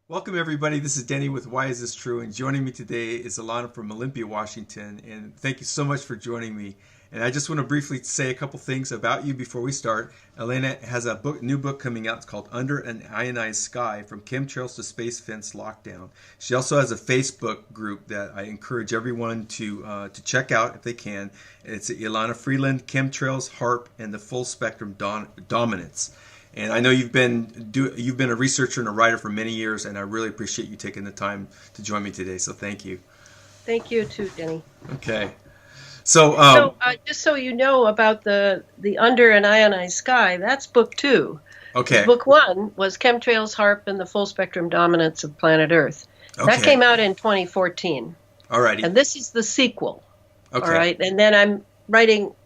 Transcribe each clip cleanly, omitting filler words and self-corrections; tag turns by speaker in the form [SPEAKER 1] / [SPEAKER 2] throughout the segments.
[SPEAKER 1] Welcome, everybody. This is Denny with Why Is This True? And joining me today is Elana from Olympia, Washington. And thank you so much for joining me. And I just want to briefly say a couple things about you before we start. Elena has a new book coming out. It's called Under an Ionized Sky, From Chemtrails to Space Fence Lockdown. She also has a Facebook group that I encourage everyone to check out if they can. It's Elana Freeland, Chemtrails, HAARP, and the Full Spectrum Dominance. And I know you've been a researcher and a writer for many years, and I really appreciate you taking the time to join me today. So thank you.
[SPEAKER 2] Thank you too, Denny.
[SPEAKER 1] Okay. So,
[SPEAKER 2] Just so you know about the Under an Ionized Sky, that's book 2.
[SPEAKER 1] okay.
[SPEAKER 2] Book 1 was Chemtrails, HAARP, and the Full Spectrum Dominance of Planet Earth.
[SPEAKER 1] Okay.
[SPEAKER 2] That came out in 2014.
[SPEAKER 1] Alrighty.
[SPEAKER 2] And this is the sequel.
[SPEAKER 1] Okay.
[SPEAKER 2] All right. And then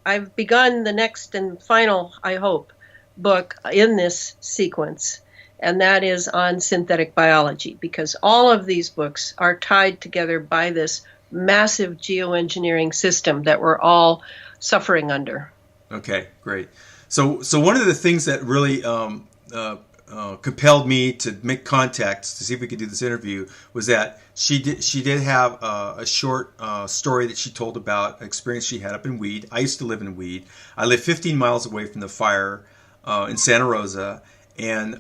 [SPEAKER 2] I've begun the next and final, I hope, book in this sequence, and that is on synthetic biology, because all of these books are tied together by this massive geoengineering system that we're all suffering under.
[SPEAKER 1] Okay, great. So one of the things that really compelled me to make contact to see if we could do this interview was that she did have a short story that she told about an experience she had up in Weed. I used to live in Weed. I live 15 miles away from the fire in Santa Rosa, and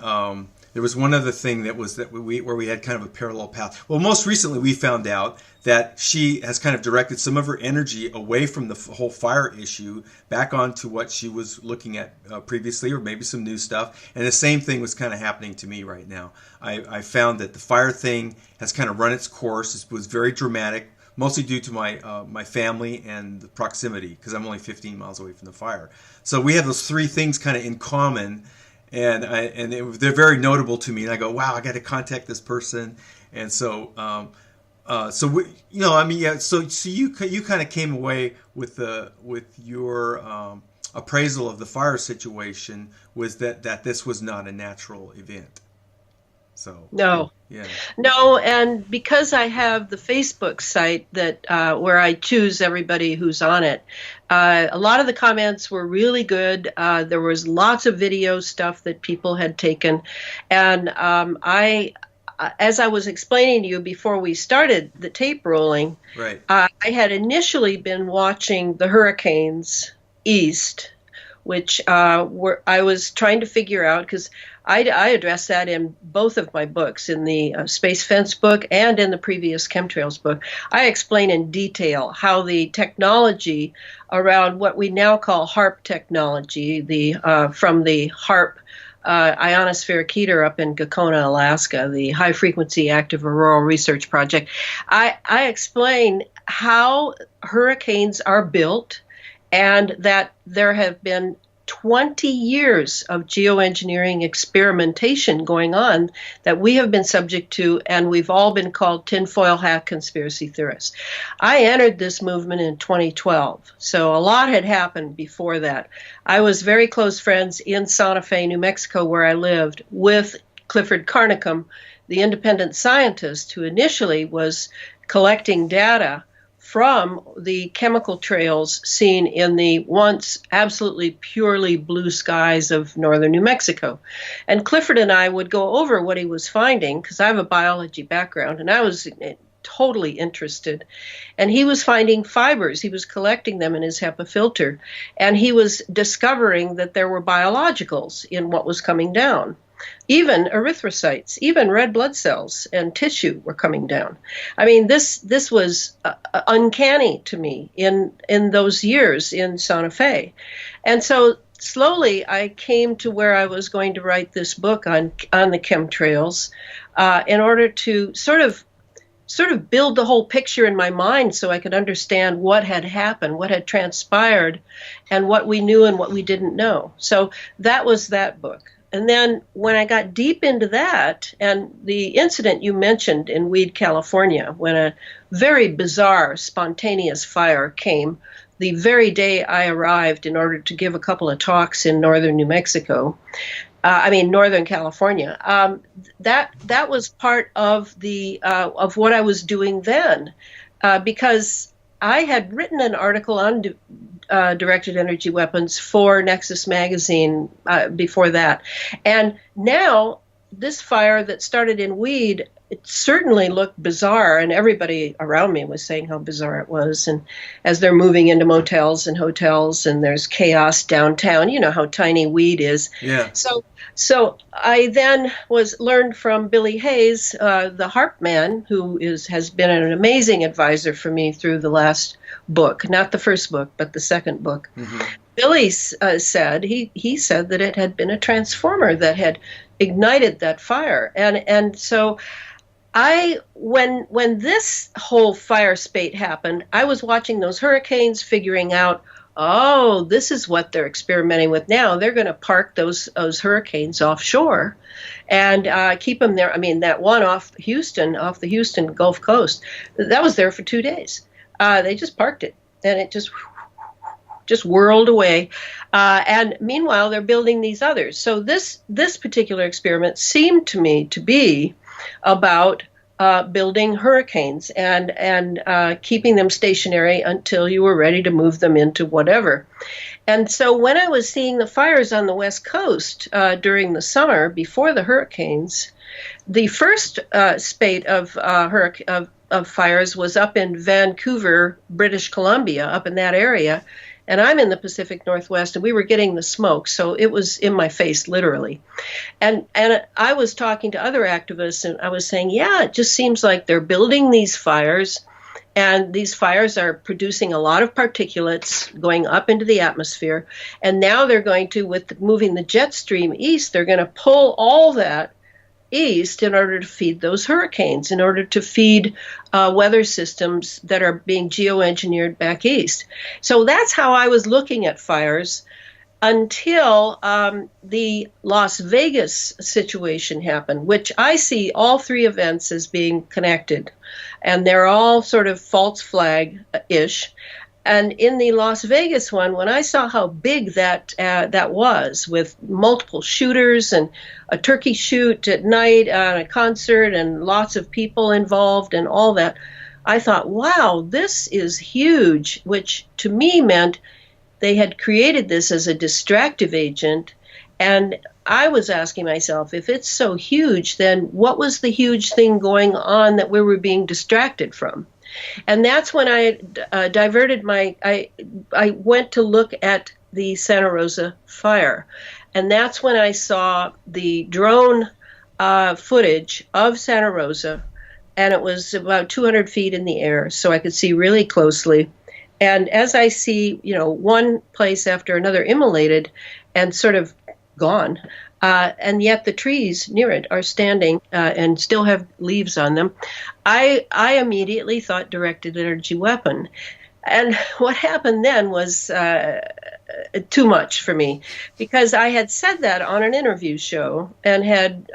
[SPEAKER 1] there was one other thing that was that where we had kind of a parallel path. Well, most recently we found out that she has kind of directed some of her energy away from the whole fire issue back onto what she was looking at previously, or maybe some new stuff. And the same thing was kind of happening to me right now. I found that the fire thing has kind of run its course. It was very dramatic, mostly due to my family and the proximity, because I'm only 15 miles away from the fire. So we have those three things kind of in common, and they're very notable to me. And I go, wow, I got to contact this person. And so, So you kind of came away with your appraisal of the fire situation was that this was not a natural event. So
[SPEAKER 2] No.
[SPEAKER 1] yeah.
[SPEAKER 2] No, and because I have the Facebook site that where I choose everybody who's on it, a lot of the comments were really good. There was lots of video stuff that people had taken, and as I was explaining to you before we started the tape rolling,
[SPEAKER 1] Right.
[SPEAKER 2] I had initially been watching the hurricanes east, which I was trying to figure out, because I address that in both of my books, in the Space Fence book and in the previous Chemtrails book. I explain in detail how the technology around what we now call HAARP technology, from the HAARP ionospheric heater up in Gakona, Alaska, the High Frequency Active Auroral Research Project. I explain how hurricanes are built, and that there have been 20 years of geoengineering experimentation going on that we have been subject to, and we've all been called tinfoil hat conspiracy theorists. I entered this movement in 2012, so a lot had happened before that. I was very close friends in Santa Fe, New Mexico, where I lived, with Clifford Carnicom, the independent scientist who initially was collecting data from the chemical trails seen in the once absolutely purely blue skies of northern New Mexico. And Clifford and I would go over what he was finding, because I have a biology background, and I was totally interested. And he was finding fibers. He was collecting them in his HEPA filter, and he was discovering that there were biologicals in what was coming down. Even erythrocytes, even red blood cells and tissue were coming down. I mean, this was uncanny to me in those years in Santa Fe. And so slowly I came to where I was going to write this book on the chemtrails in order to sort of build the whole picture in my mind, so I could understand what had happened, what had transpired, and what we knew and what we didn't know. So that was that book. And then when I got deep into that, and the incident you mentioned in Weed, California, when a very bizarre, spontaneous fire came the very day I arrived in order to give a couple of talks in northern New Mexico, northern California. That was part of of what I was doing then, because I had written an article on directed energy weapons for Nexus magazine before that. And now this fire that started in weed, it certainly looked bizarre, and everybody around me was saying how bizarre it was. And as they're moving into motels and hotels, and there's chaos downtown, you know how tiny weed is.
[SPEAKER 1] Yeah.
[SPEAKER 2] So I then learned from Billy Hayes, the HAARP man, who has been an amazing advisor for me through the last book, not the first book, but the second book. Mm-hmm. Billy said he said that it had been a transformer that had ignited that fire, and so when this whole fire spate happened, I was watching those hurricanes, figuring out, oh, this is what they're experimenting with now. They're going to park those hurricanes offshore and keep them there. I mean, that one off the Houston Gulf Coast, that was there for 2 days. They just parked it, and it just whirled away. And meanwhile, they're building these others. So this particular experiment seemed to me to be about building hurricanes and keeping them stationary until you were ready to move them into whatever. And so when I was seeing the fires on the West Coast during the summer before the hurricanes, the first spate of fires was up in Vancouver, British Columbia, up in that area. And I'm in the Pacific Northwest, and we were getting the smoke, so it was in my face, literally. And I was talking to other activists, and I was saying, yeah, it just seems like they're building these fires, and these fires are producing a lot of particulates going up into the atmosphere. And now they're going to, with moving the jet stream east, they're going to pull all that east in order to feed those hurricanes, in order to feed weather systems that are being geoengineered back east. So that's how I was looking at fires until the Las Vegas situation happened, which I see all three events as being connected, and they're all sort of false flag-ish. And in the Las Vegas one, when I saw how big that was, with multiple shooters and a turkey shoot at night on a concert and lots of people involved and all that, I thought, wow, this is huge, which to me meant they had created this as a distractive agent. And I was asking myself, if it's so huge, then what was the huge thing going on that we were being distracted from? And that's when I diverted I went to look at the Santa Rosa fire. And that's when I saw the drone footage of Santa Rosa. And it was about 200 feet in the air, so I could see really closely. And as I see, one place after another immolated and sort of gone, and yet the trees near it are standing and still have leaves on them, I immediately thought directed energy weapon. And what happened then was too much for me, because I had said that on an interview show and had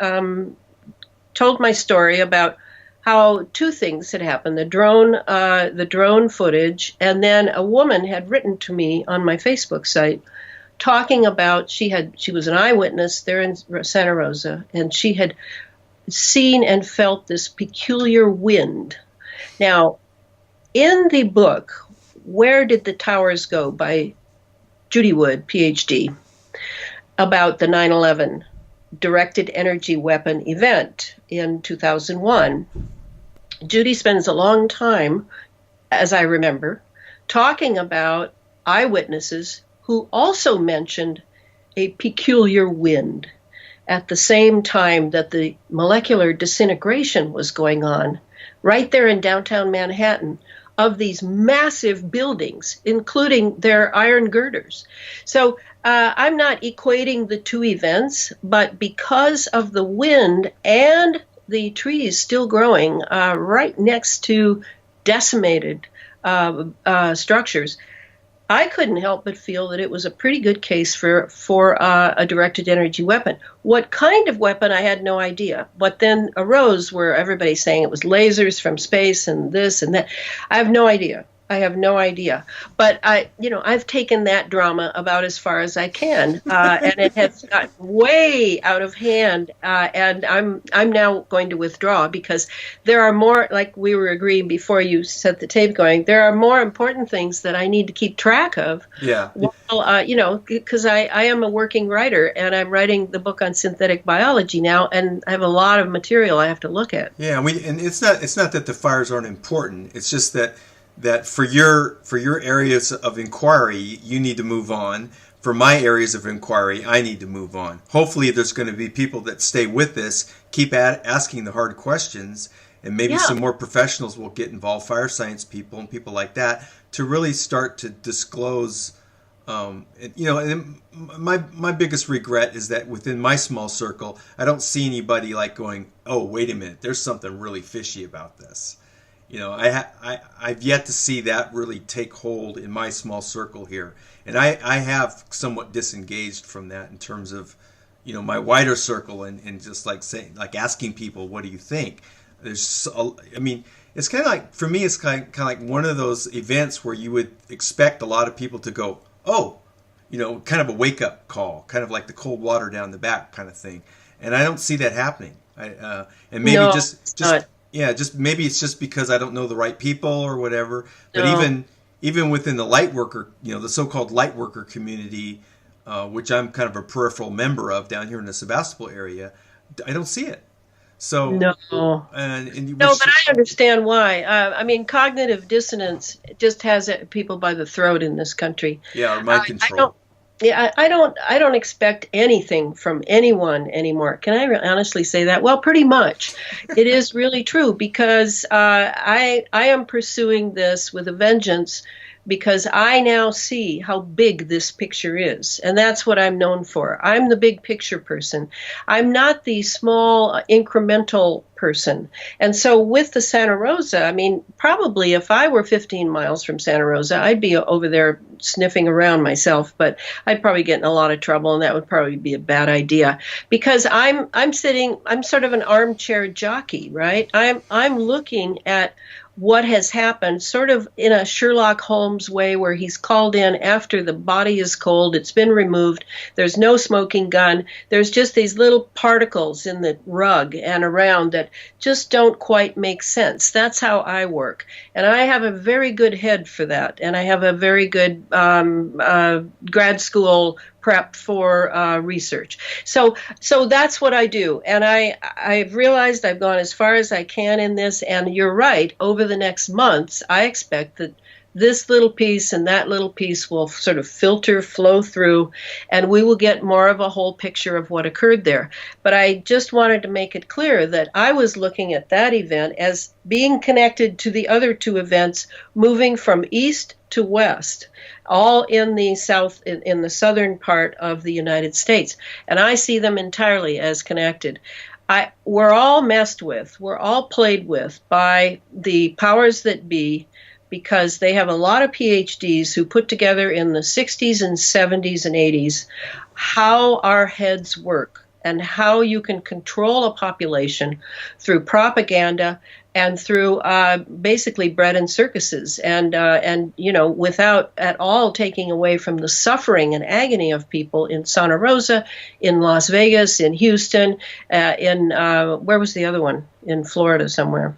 [SPEAKER 2] told my story about how two things had happened: the drone footage, and then a woman had written to me on my Facebook site talking about she was an eyewitness there in Santa Rosa, and she had seen and felt this peculiar wind. Now, in the book, Where Did the Towers Go by Judy Wood, PhD, about the 9/11 directed energy weapon event in 2001, Judy spends a long time, as I remember, talking about eyewitnesses who also mentioned a peculiar wind at the same time that the molecular disintegration was going on right there in downtown Manhattan of these massive buildings, including their iron girders. So I'm not equating the two events, but because of the wind and the trees still growing right next to decimated structures, I couldn't help but feel that it was a pretty good case for a directed energy weapon. What kind of weapon, I had no idea. But then arose where everybody's saying it was lasers from space and this and that. I have no idea. I have no idea, but I've taken that drama about as far as I can, and it has gotten way out of hand. And I'm now going to withdraw because there are more, like we were agreeing before you set the tape going. There are more important things that I need to keep track of.
[SPEAKER 1] Yeah.
[SPEAKER 2] Well, because I am a working writer and I'm writing the book on synthetic biology now, and I have a lot of material I have to look at.
[SPEAKER 1] Yeah, and it's not that the fires aren't important. It's just that for your areas of inquiry, you need to move on. For my areas of inquiry, I need to move on. Hopefully, there's going to be people that stay with this, keep asking the hard questions, and maybe some more professionals will get involved, fire science people and people like that, to really start to disclose. And my biggest regret is that within my small circle, I don't see anybody like going, "Oh, wait a minute, there's something really fishy about this." I've yet to see that really take hold in my small circle here, and I have somewhat disengaged from that in terms of, my wider circle and just like saying, like asking people, "What do you think?" It's kind of like, for me, it's kind of like one of those events where you would expect a lot of people to go, "Oh," kind of a wake up call, kind of like the cold water down the back kind of thing, and I don't see that happening. And maybe
[SPEAKER 2] No,
[SPEAKER 1] just
[SPEAKER 2] not.
[SPEAKER 1] yeah, just maybe it's just because I don't know the right people or whatever. But
[SPEAKER 2] No.
[SPEAKER 1] even within the light worker, the so-called light worker community, which I'm kind of a peripheral member of down here in the Sebastopol area, I don't see it. So
[SPEAKER 2] No.
[SPEAKER 1] and
[SPEAKER 2] No,
[SPEAKER 1] which,
[SPEAKER 2] but I understand why. Cognitive dissonance just has people by the throat in this country.
[SPEAKER 1] yeah, or mind
[SPEAKER 2] I
[SPEAKER 1] control.
[SPEAKER 2] don't. Yeah, I don't expect anything from anyone anymore. Can I honestly say that? Well, pretty much. It is really true because I am pursuing this with a vengeance because I now see how big this picture is, and that's what I'm known for. I'm the big picture person. I'm not the small incremental person. And so with the Santa Rosa, probably if I were 15 miles from Santa Rosa, I'd be over there sniffing around myself, but I'd probably get in a lot of trouble, and that would probably be a bad idea because I'm sort of an armchair jockey, right? I'm looking at what has happened sort of in a Sherlock Holmes way where he's called in after the body is cold, it's been removed, there's no smoking gun, there's just these little particles in the rug and around that just don't quite make sense. That's how I work. And I have a very good head for that. And I have a very good grad school prep for research. So that's what I do. And I've realized I've gone as far as I can in this. And you're right, over the next months, I expect that this little piece and that little piece will sort of flow through, and we will get more of a whole picture of what occurred there. But I just wanted to make it clear that I was looking at that event as being connected to the other two events, moving from east to west, all in the in the southern part of the United States. And I see them entirely as connected. We're all messed with, we're all played with by the powers that be, because they have a lot of PhDs who put together in the 60s and 70s and 80s how our heads work and how you can control a population through propaganda and through basically bread and circuses, and without at all taking away from the suffering and agony of people in Santa Rosa, in Las Vegas, in Houston, in where was the other one? In Florida somewhere.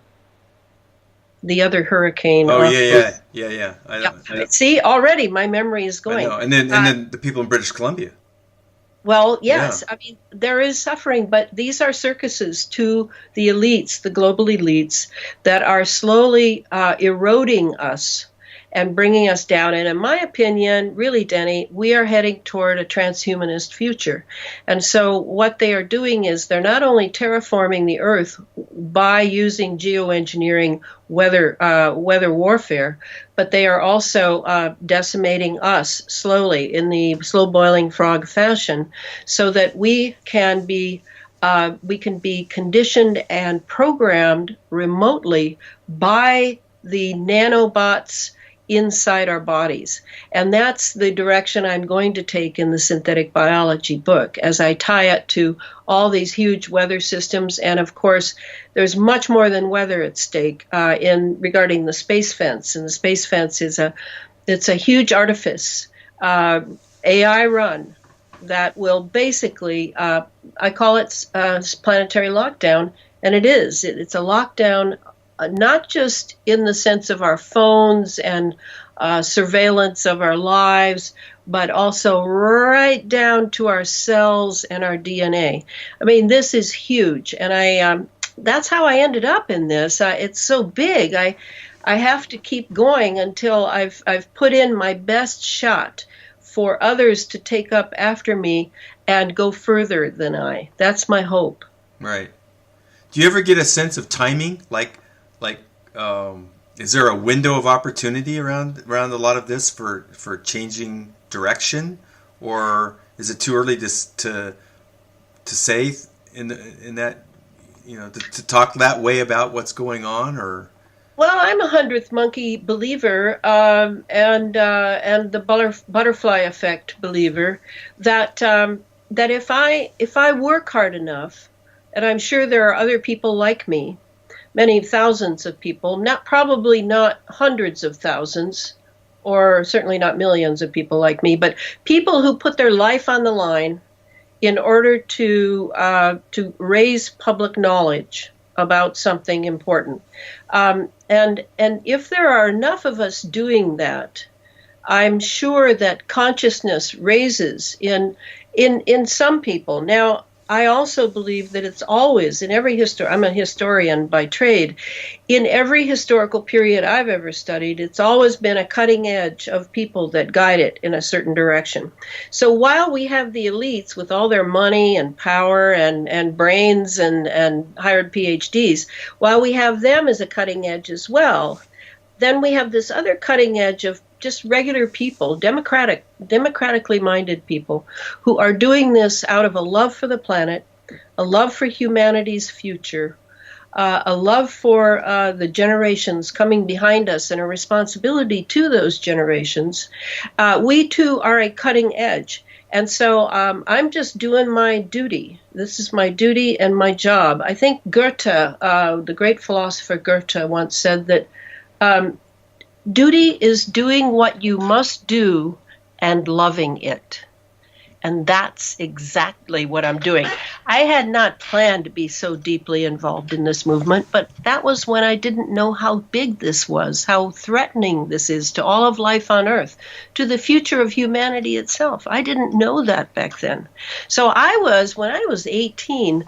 [SPEAKER 2] The other hurricane.
[SPEAKER 1] Oh, yeah. I
[SPEAKER 2] See, already my memory is going.
[SPEAKER 1] know. And then the people in British Columbia.
[SPEAKER 2] Well, yes. Yeah. There is suffering, but these are circuses to the elites, the global elites, that are slowly eroding us and bringing us down. And in my opinion, really, Denny, we are heading toward a transhumanist future. And so what they are doing is they're not only terraforming the Earth by using geoengineering, weather warfare, but they are also decimating us slowly in the slow-boiling frog fashion, so that we can be conditioned and programmed remotely by the nanobots inside our bodies. And that's the direction I'm going to take in the synthetic biology book, as I tie it to all these huge weather systems. And of course, there's much more than weather at stake in regarding the space fence. And the space fence is it's a huge artifice, AI run, that will basically, I call it planetary lockdown, and it is. It's a lockdown, not just in the sense of our phones and surveillance of our lives, but also right down to our cells and our DNA. I mean, this is huge, and that's how I ended up in this. It's so big. I have to keep going until I've put in my best shot for others to take up after me and go further than I. That's my hope.
[SPEAKER 1] Right. Do you ever get a sense of timing? Like, is there a window of opportunity around a lot of this for changing direction, or is it too early to say in that, to talk that way about what's going on? Or
[SPEAKER 2] well, I'm a 100th monkey believer, and the butterfly effect believer, that if I work hard enough, and I'm sure there are other people like me, many thousands of people, probably not hundreds of thousands, or certainly not millions of people like me, but people who put their life on the line in order to raise public knowledge about something important. And if there are enough of us doing that, I'm sure that consciousness raises in some people. Now, I also believe that it's always, in every I'm a historian by trade, in every historical period I've ever studied, it's always been a cutting edge of people that guide it in a certain direction. So while we have the elites with all their money and power and brains and hired PhDs, while we have them as a cutting edge as well, then we have this other cutting edge of just regular people, democratically minded people, who are doing this out of a love for the planet, a love for humanity's future, a love for the generations coming behind us, and a responsibility to those generations. We too are a cutting edge. And so I'm just doing my duty. This is my duty and my job. I think Goethe, the great philosopher Goethe, once said that duty is doing what you must do and loving it. And that's exactly what I'm doing. I had not planned to be so deeply involved in this movement, but that was when I didn't know how big this was, how threatening this is to all of life on Earth, to the future of humanity itself. I didn't know that back then. So when I was 18,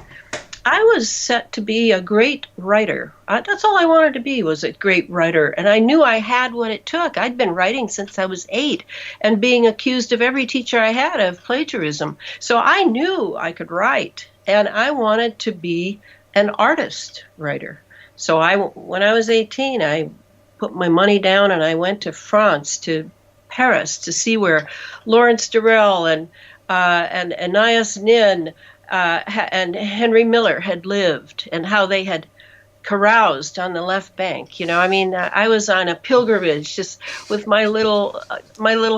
[SPEAKER 2] I was set to be a great writer. That's all I wanted to be, was a great writer. And I knew I had what it took. I'd been writing since I was 8 and being accused of every teacher I had of plagiarism. So I knew I could write, and I wanted to be an artist writer. So when I was 18, I put my money down and I went to France, to Paris, to see where Lawrence Durrell and Anais Nin and Henry Miller had lived, and how they had caroused on the left bank. I was on a pilgrimage, just with my little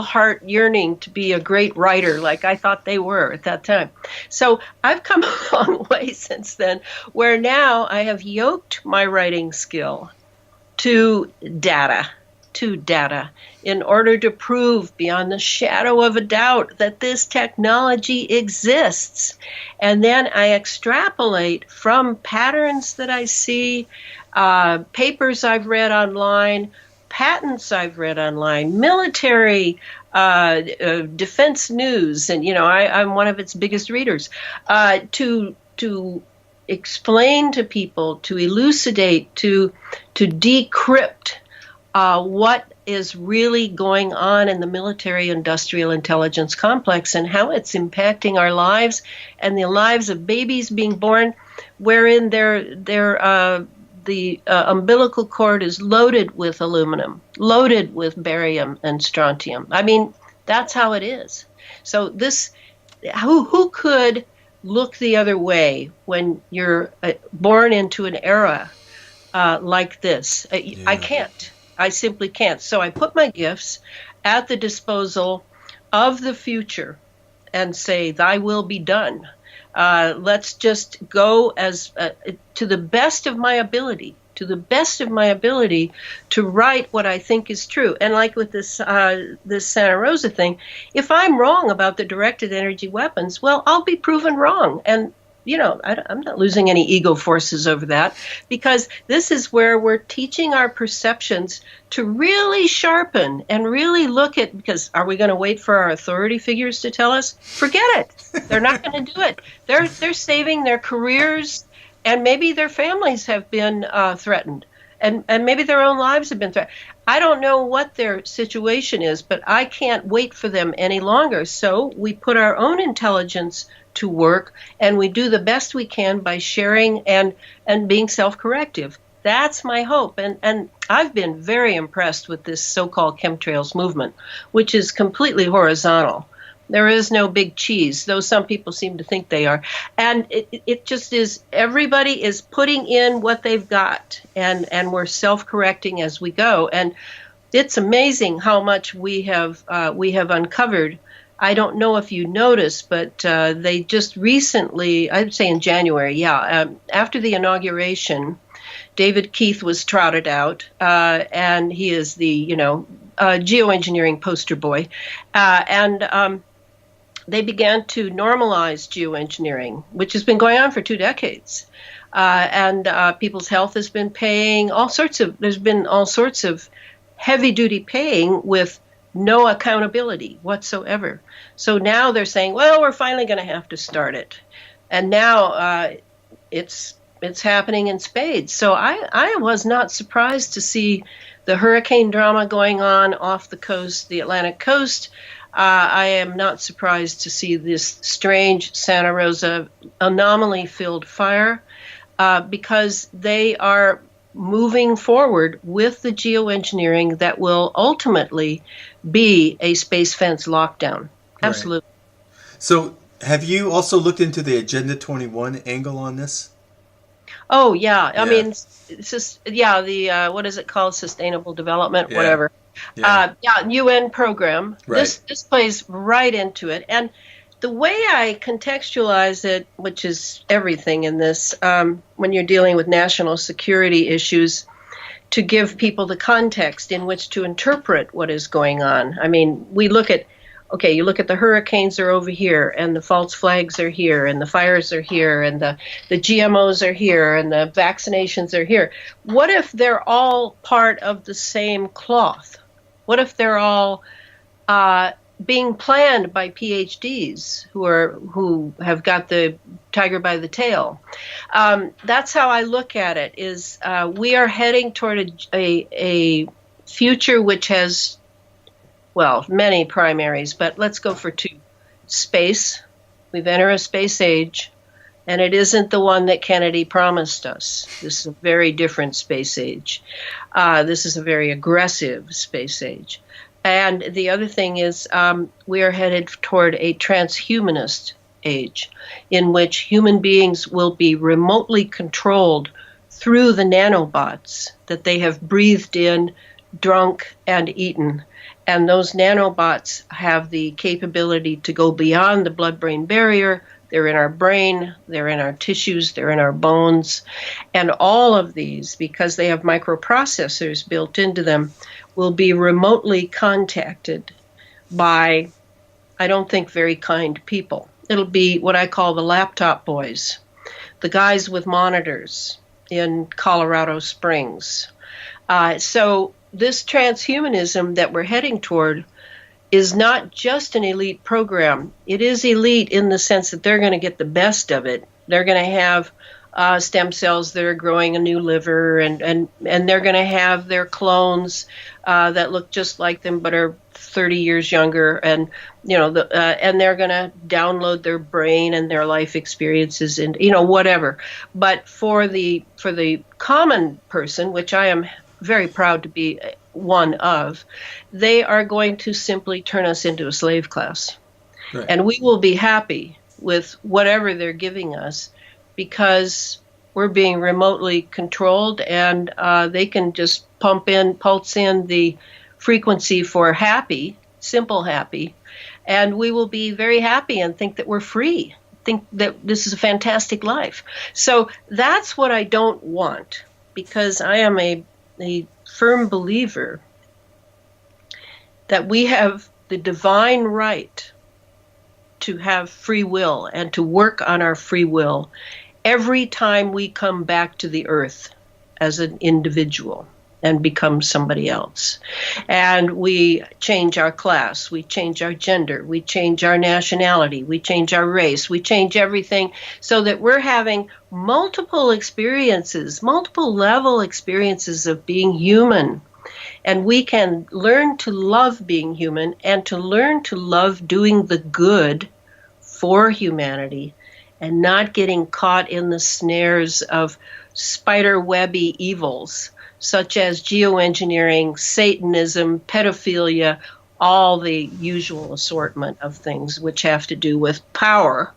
[SPEAKER 2] heart yearning to be a great writer, like I thought they were at that time. So I've come a long way since then, where now I have yoked my writing skill to data, in order to prove beyond the shadow of a doubt that this technology exists. And then I extrapolate from patterns that I see, papers I've read online, patents I've read online, military defense news, and I'm one of its biggest readers, to explain to people, to elucidate, to decrypt what is really going on in the military-industrial intelligence complex, and how it's impacting our lives and the lives of babies being born, wherein the umbilical cord is loaded with aluminum, loaded with barium and strontium. I mean, that's how it is. So who could look the other way when you're born into an era like this? I can't. I simply can't. So I put my gifts at the disposal of the future and say, thy will be done. Let's just go as to the best of my ability, to write what I think is true. And like with this Santa Rosa thing, if I'm wrong about the directed energy weapons, well, I'll be proven wrong. And I'm not losing any ego forces over that, because this is where we're teaching our perceptions to really sharpen and really look at, because are we going to wait for our authority figures to tell us? Forget it. They're not going to do it. They're saving their careers, and maybe their families have been threatened, and maybe their own lives have been threatened. I don't know what their situation is, but I can't wait for them any longer. So we put our own intelligence to work, and we do the best we can by sharing and being self-corrective. That's my hope. And I've been very impressed with this so-called chemtrails movement, which is completely horizontal. There is no big cheese, though some people seem to think they are. And it just is, everybody is putting in what they've got, and we're self-correcting as we go. And it's amazing how much we have uncovered. I don't know if you noticed, but they just recently, I'd say in January, after the inauguration, David Keith was trotted out, and he is the, geoengineering poster boy. They began to normalize geoengineering, which has been going on for 2 decades. And people's health has been paying there's been all sorts of heavy-duty paying with no accountability whatsoever. So now they're saying, well, we're finally going to have to start it. And now it's happening in spades. So I was not surprised to see the hurricane drama going on off the coast, the Atlantic coast. I am not surprised to see this strange Santa Rosa anomaly-filled fire, because they are moving forward with the geoengineering that will ultimately be a space fence lockdown. Absolutely.
[SPEAKER 1] Right. So have you also looked into the Agenda 21 angle on this?
[SPEAKER 2] Oh, yeah. I mean, it's just, what is it called? Sustainable Development, whatever. UN program. Right. This plays right into it. And the way I contextualize it, which is everything in this, when you're dealing with national security issues, to give people the context in which to interpret what is going on. I mean, you look at the hurricanes are over here, and the false flags are here, and the fires are here, and the GMOs are here, and the vaccinations are here. What if they're all part of the same cloth? What if they're all being planned by PhDs who have got the tiger by the tail? That's how I look at it. Is we are heading toward a future which has, well, many primaries, but let's go for 2. Space. We've entered a space age, and it isn't the one that Kennedy promised us. This is a very different space age. This is a very aggressive space age. And the other thing is we are headed toward a transhumanist age in which human beings will be remotely controlled through the nanobots that they have breathed in, drunk, and eaten. And those nanobots have the capability to go beyond the blood-brain barrier. They're in our brain, they're in our tissues, they're in our bones. And all of these, because they have microprocessors built into them, will be remotely contacted by, I don't think, very kind people. It'll be what I call the laptop boys, the guys with monitors in Colorado Springs. So this transhumanism that we're heading toward is not just an elite program. It is elite in the sense that they're going to get the best of it. They're going to have stem cells that are growing a new liver, and they're going to have their clones that look just like them but are 30 years younger, and and they're going to download their brain and their life experiences and whatever. But for the common person, which I am very proud to be one of, they are going to simply turn us into a slave class. Right. And we will be happy with whatever they're giving us, because we're being remotely controlled, and they can just pulse in the frequency for happy, simple happy, and we will be very happy and think that we're free, think that this is a fantastic life. So that's what I don't want, because I am a firm believer that we have the divine right to have free will and to work on our free will every time we come back to the earth as an individual and become somebody else. And we change our class, we change our gender, we change our nationality, we change our race, we change everything, so that we're having multiple experiences, multiple level experiences of being human. And we can learn to love being human and to learn to love doing the good for humanity and not getting caught in the snares of spider-webby evils, such as geoengineering, Satanism, pedophilia, all the usual assortment of things which have to do with power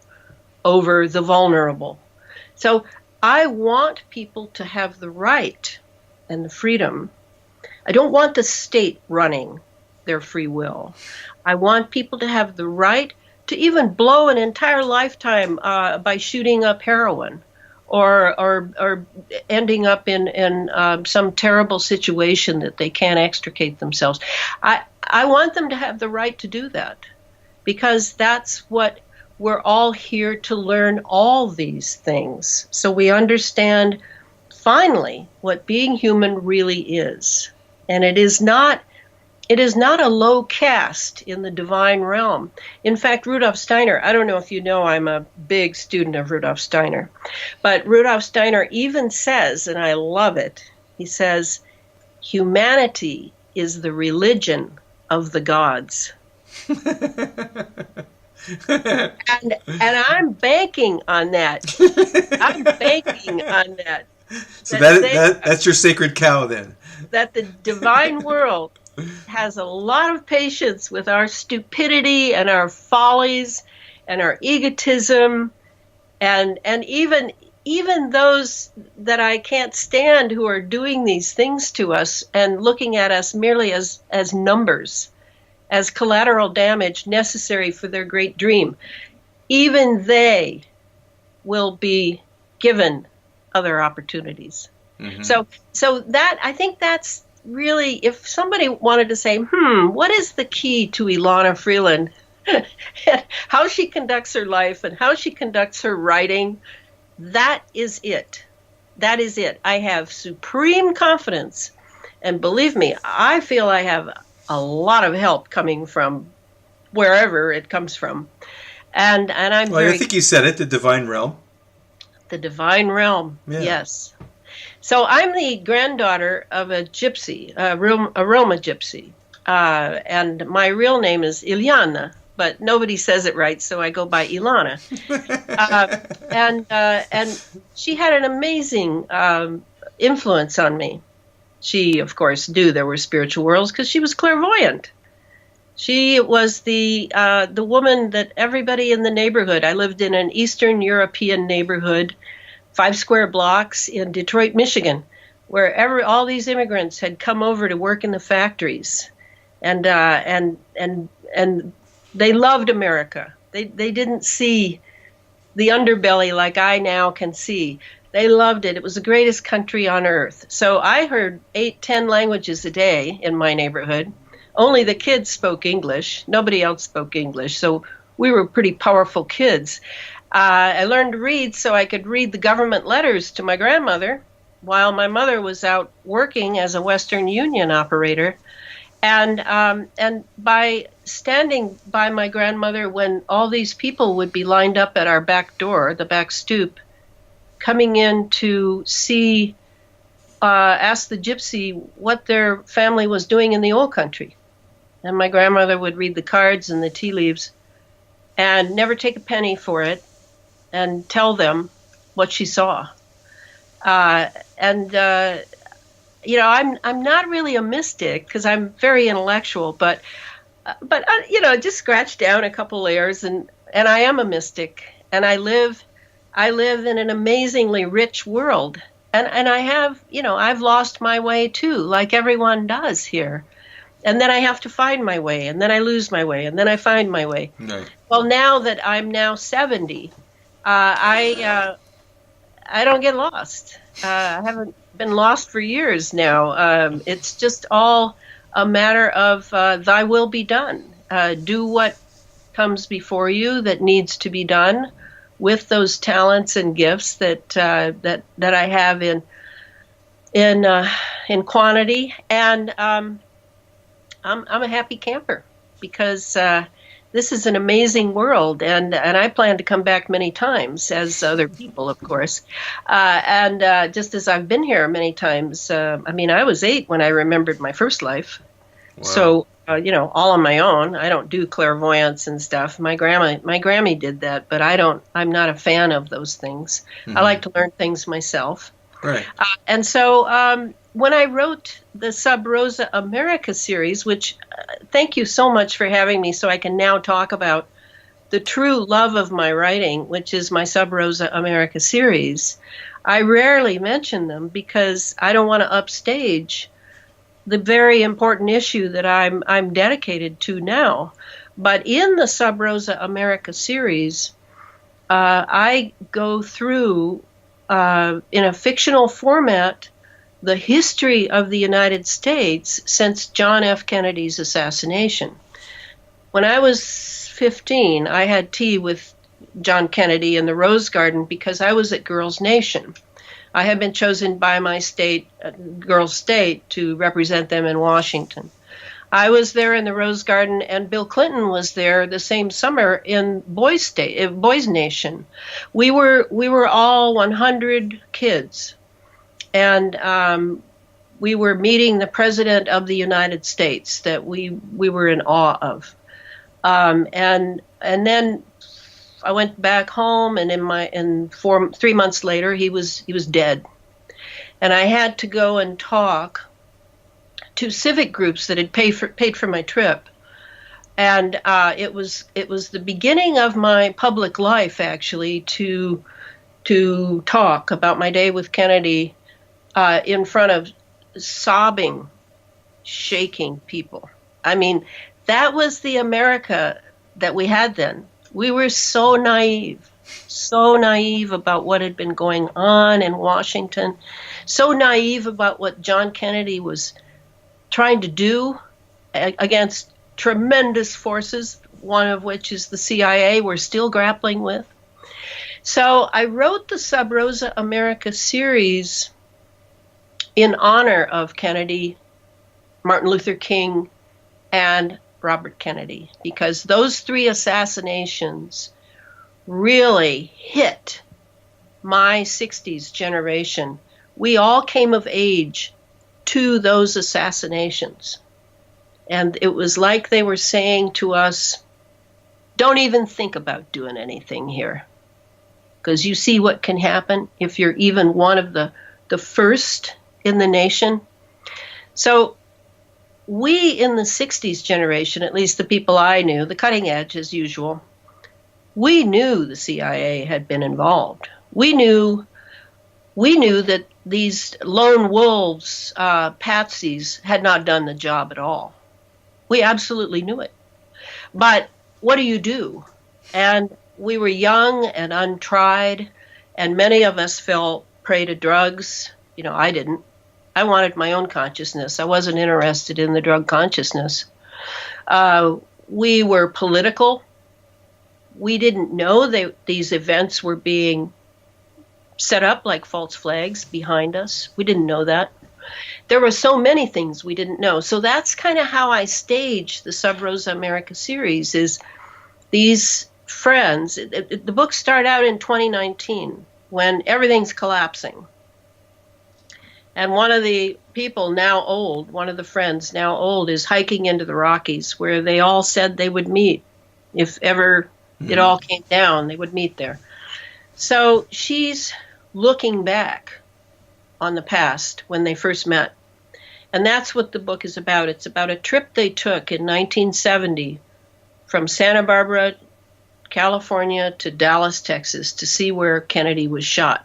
[SPEAKER 2] over the vulnerable. So I want people to have the right and the freedom. I don't want the state running their free will. I want people to have the right to even blow an entire lifetime by shooting up heroin, or ending up in some terrible situation that they can't extricate themselves. I want them to have the right to do that, because that's what we're all here to learn, all these things, so we understand finally what being human really is. And it is not a low caste in the divine realm. In fact, Rudolf Steiner, I don't know if you know, I'm a big student of Rudolf Steiner, but Rudolf Steiner even says, and I love it, he says, humanity is the religion of the gods. and I'm banking on that. I'm banking on that.
[SPEAKER 1] So that's your sacred cow then.
[SPEAKER 2] That the divine world has a lot of patience with our stupidity and our follies and our egotism, and even those that I can't stand who are doing these things to us and looking at us merely as numbers, as collateral damage necessary for their great dream. Even they will be given other opportunities. Mm-hmm. So that, I think that's really, if somebody wanted to say, what is the key to Elana Freeland, how she conducts her life and how she conducts her writing, that is it. That is it. I have supreme confidence, and believe me, I feel I have a lot of help coming from wherever it comes from. And I'm
[SPEAKER 1] I think you said it, the divine realm.
[SPEAKER 2] The divine realm, yeah. Yes. So I'm the granddaughter of a gypsy, a Roma gypsy, and my real name is Ilyana, but nobody says it right, so I go by Elana. And she had an amazing influence on me. She, of course, knew there were spiritual worlds because she was clairvoyant. She was the woman that everybody in the neighborhood. I lived in an Eastern European neighborhood, 5 square blocks in Detroit, Michigan, where all these immigrants had come over to work in the factories, and they loved America. They didn't see the underbelly like I now can see. They loved it. It was the greatest country on earth. So I heard 8-10 languages a day in my neighborhood. Only the kids spoke English. Nobody else spoke English. So we were pretty powerful kids. I learned to read so I could read the government letters to my grandmother while my mother was out working as a Western Union operator. And by standing by my grandmother when all these people would be lined up at our back door, the back stoop, coming in to see, ask the gypsy what their family was doing in the old country. And my grandmother would read the cards and the tea leaves and never take a penny for it and tell them what she saw. I'm not really a mystic because I'm very intellectual, but just scratch down a couple layers and I am a mystic, and I live I live in an amazingly rich world. And I have, I've lost my way too, like everyone does here. And then I have to find my way, and then I lose my way, and then I find my way.
[SPEAKER 1] Right.
[SPEAKER 2] Well, now that I'm now 70, I don't get lost. I haven't been lost for years now. It's just all a matter of thy will be done. Do what comes before you that needs to be done with those talents and gifts that I have in quantity, and I'm a happy camper because this is an amazing world, and I plan to come back many times, as other people, of course. And just as I've been here many times, I was 8 when I remembered my first life. Wow. So, all on my own. I don't do clairvoyance and stuff. My Grammy did that, but I'm not a fan of those things. Mm-hmm. I like to learn things myself.
[SPEAKER 1] Right.
[SPEAKER 2] And so when I wrote the Sub Rosa America series, which thank you so much for having me so I can now talk about the true love of my writing, which is my Sub Rosa America series, I rarely mention them because I don't want to upstage the very important issue that I'm dedicated to now. But in the Sub Rosa America series, I go through in a fictional format the history of the United States since John F. Kennedy's assassination. When I was 15, I had tea with John Kennedy in the Rose Garden because I was at Girls Nation. I had been chosen by my state, Girls State, to represent them in Washington. I was there in the Rose Garden, and Bill Clinton was there the same summer in Boys Nation. We were all 100 kids, and we were meeting the President of the United States that we were in awe of. And then I went back home, and 3 months later he was dead, and I had to go and talk to civic groups that had paid for my trip, and it was the beginning of my public life actually to talk about my day with Kennedy in front of sobbing, shaking people. I mean, that was the America that we had then. We were so naive about what had been going on in Washington, so naive about what John Kennedy was trying to do against tremendous forces, one of which is the CIA we're still grappling with. So I wrote the Sub Rosa America series in honor of Kennedy, Martin Luther King, and Robert Kennedy, because those 3 assassinations really hit my 60s generation. We all came of age to those assassinations. And it was like they were saying to us, don't even think about doing anything here, because you see what can happen if you're even one of the first in the nation. So we in the 60s generation, at least the people I knew, the cutting edge as usual, we knew the CIA had been involved. We knew that these lone wolves, patsies, had not done the job at all. We absolutely knew it. But what do? And we were young and untried, and many of us fell prey to drugs. I didn't. I wanted my own consciousness. I wasn't interested in the drug consciousness. We were political. We didn't know these events were being set up like false flags behind us. We didn't know that. There were so many things we didn't know. So that's kind of how I staged the Sub Rosa America series, is these friends. The books start out in 2019 when everything's collapsing. And one of the people now old, one of the friends now old, is hiking into the Rockies where they all said they would meet. If ever it all came down, they would meet there. So she's looking back on the past when they first met. And that's what the book is about. It's about a trip they took in 1970 from Santa Barbara, California to Dallas, Texas, to see where Kennedy was shot.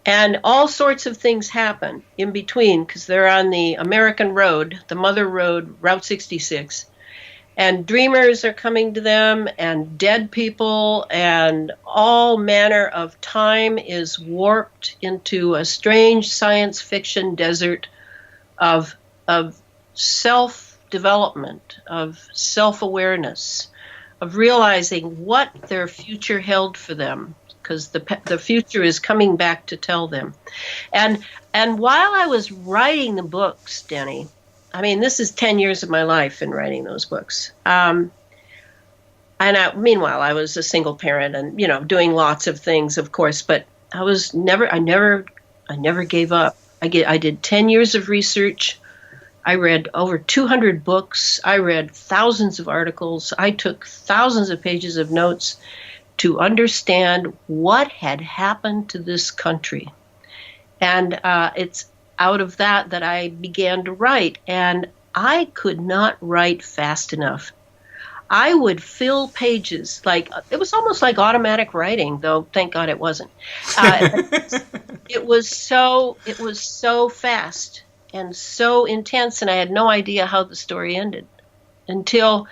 [SPEAKER 2] And all sorts of things happen in between because they're on the American road, the mother road, Route 66. And dreamers are coming to them, and dead people, and all manner of time is warped into a strange science fiction desert of self-development, of self-awareness, of realizing what their future held for them, because the future is coming back to tell them. And while I was writing the books, Denny, I mean, this is 10 years of my life in writing those books. Meanwhile, I was a single parent and, doing lots of things, of course, but I never gave up. I did 10 years of research. I read over 200 books. I read thousands of articles. I took thousands of pages of notes to understand what had happened to this country. And it's out of that I began to write, and I could not write fast enough. I would fill pages it was almost like automatic writing, though thank God it wasn't. It was so fast and so intense, and I had no idea how the story ended until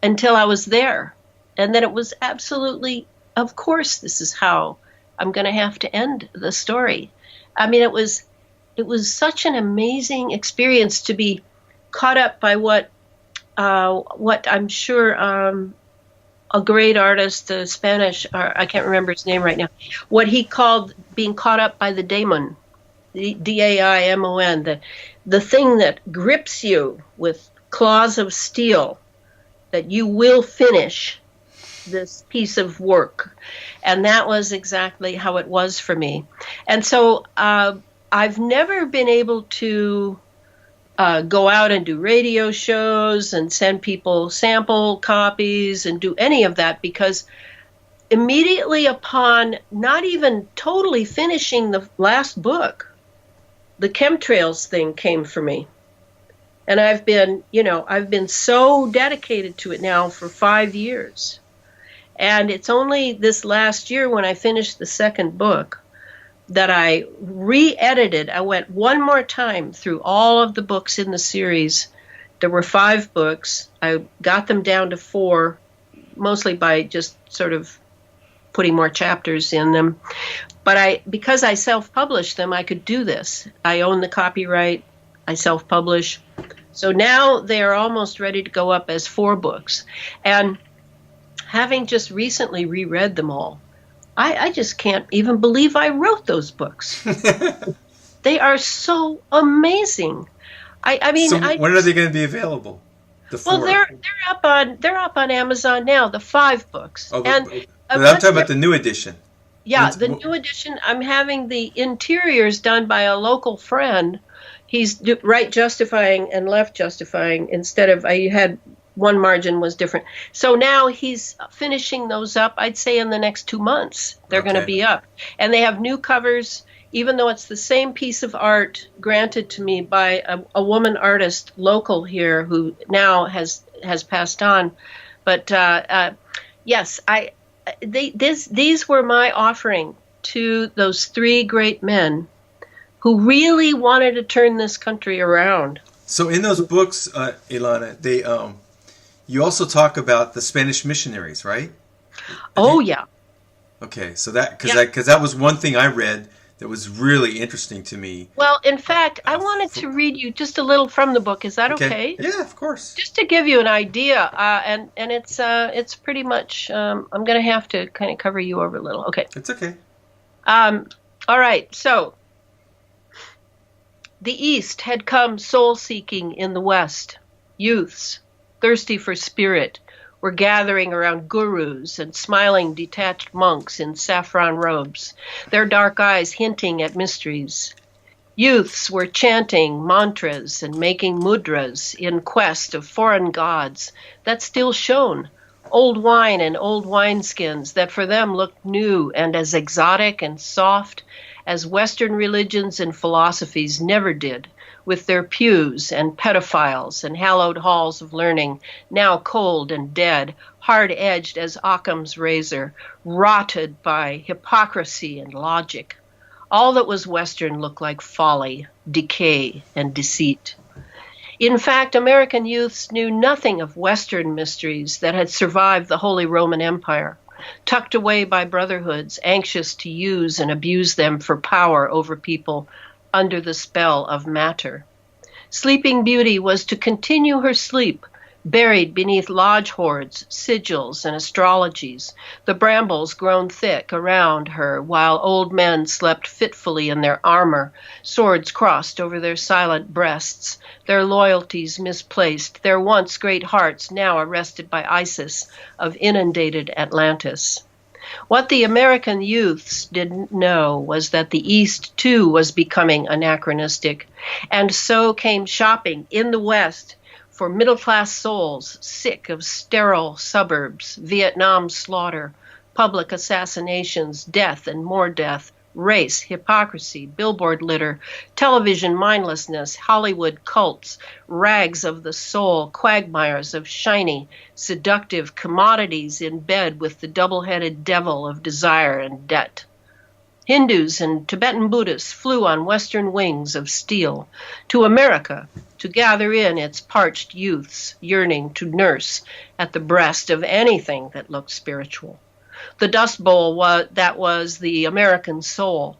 [SPEAKER 2] I was there, and then it was absolutely, of course, this is how I'm going to have to end the story. I mean, it was such an amazing experience to be caught up by what I'm sure a great artist, the Spanish, I can't remember his name right now, what he called being caught up by the daimon, the D-A-I-M-O-N, the thing that grips you with claws of steel, that you will finish this piece of work. And that was exactly how it was for me. And so I've never been able to go out and do radio shows and send people sample copies and do any of that, because immediately upon not even totally finishing the last book, the Chemtrails thing came for me. And I've been so dedicated to it now for 5 years. And it's only this last year when I finished the second book that I re-edited. I went one more time through all of the books in the series. There were 5 books. I got them down to 4, mostly by just sort of putting more chapters in them. But because I self-published them, I could do this. I own the copyright. I self-publish. So now they are almost ready to go up as 4 books. And having just recently reread them all, I just can't even believe I wrote those books. They are so amazing. I mean,
[SPEAKER 1] so when are they going to be available?
[SPEAKER 2] Well, they're up on Amazon now. The 5 books.
[SPEAKER 1] Oh, and I'm talking about the new edition.
[SPEAKER 2] Yeah, the new edition. I'm having the interiors done by a local friend. He's right justifying and left justifying instead of I had. One margin was different. So now he's finishing those up, I'd say in the next 2 months. They're going to be up. And they have new covers, even though it's the same piece of art granted to me by a woman artist local here who now has passed on. But yes, these were my offering to those 3 great men who really wanted to turn this country around.
[SPEAKER 1] So in those books, Elana, they you also talk about the Spanish missionaries, right?
[SPEAKER 2] Yeah.
[SPEAKER 1] Okay, so because that was one thing I read that was really interesting to me.
[SPEAKER 2] Well, in fact, I wanted to read you just a little from the book. Is that okay?
[SPEAKER 1] Yeah, of course.
[SPEAKER 2] Just to give you an idea, and it's pretty much. I'm going to have to kind of cover you over a little. Okay.
[SPEAKER 1] It's okay.
[SPEAKER 2] All right. So the East had come soul-seeking in the West. Youths, thirsty for spirit, were gathering around gurus and smiling detached monks in saffron robes, their dark eyes hinting at mysteries. Youths were chanting mantras and making mudras in quest of foreign gods that still shone old wine and old wineskins that for them looked new and as exotic and soft as Western religions and philosophies never did, with their pews and pedophiles and hallowed halls of learning, now cold and dead, hard-edged as Occam's razor, rotted by hypocrisy and logic. All that was Western looked like folly, decay, and deceit. In fact, American youths knew nothing of Western mysteries that had survived the Holy Roman Empire, tucked away by brotherhoods anxious to use and abuse them for power over people under the spell of matter. Sleeping Beauty was to continue her sleep, buried beneath lodge hoards, sigils, and astrologies, the brambles grown thick around her, while old men slept fitfully in their armor, swords crossed over their silent breasts, their loyalties misplaced, their once great hearts now arrested by Isis of inundated Atlantis. What the American youths didn't know was that the East, too, was becoming anachronistic, and so came shopping in the West for middle-class souls sick of sterile suburbs, Vietnam slaughter, public assassinations, death and more death, race, hypocrisy, billboard litter, television mindlessness, Hollywood cults, rags of the soul, quagmires of shiny, seductive commodities in bed with the double-headed devil of desire and debt. Hindus and Tibetan Buddhists flew on Western wings of steel to America to gather in its parched youths yearning to nurse at the breast of anything that looked spiritual. The Dust Bowl that was the American soul,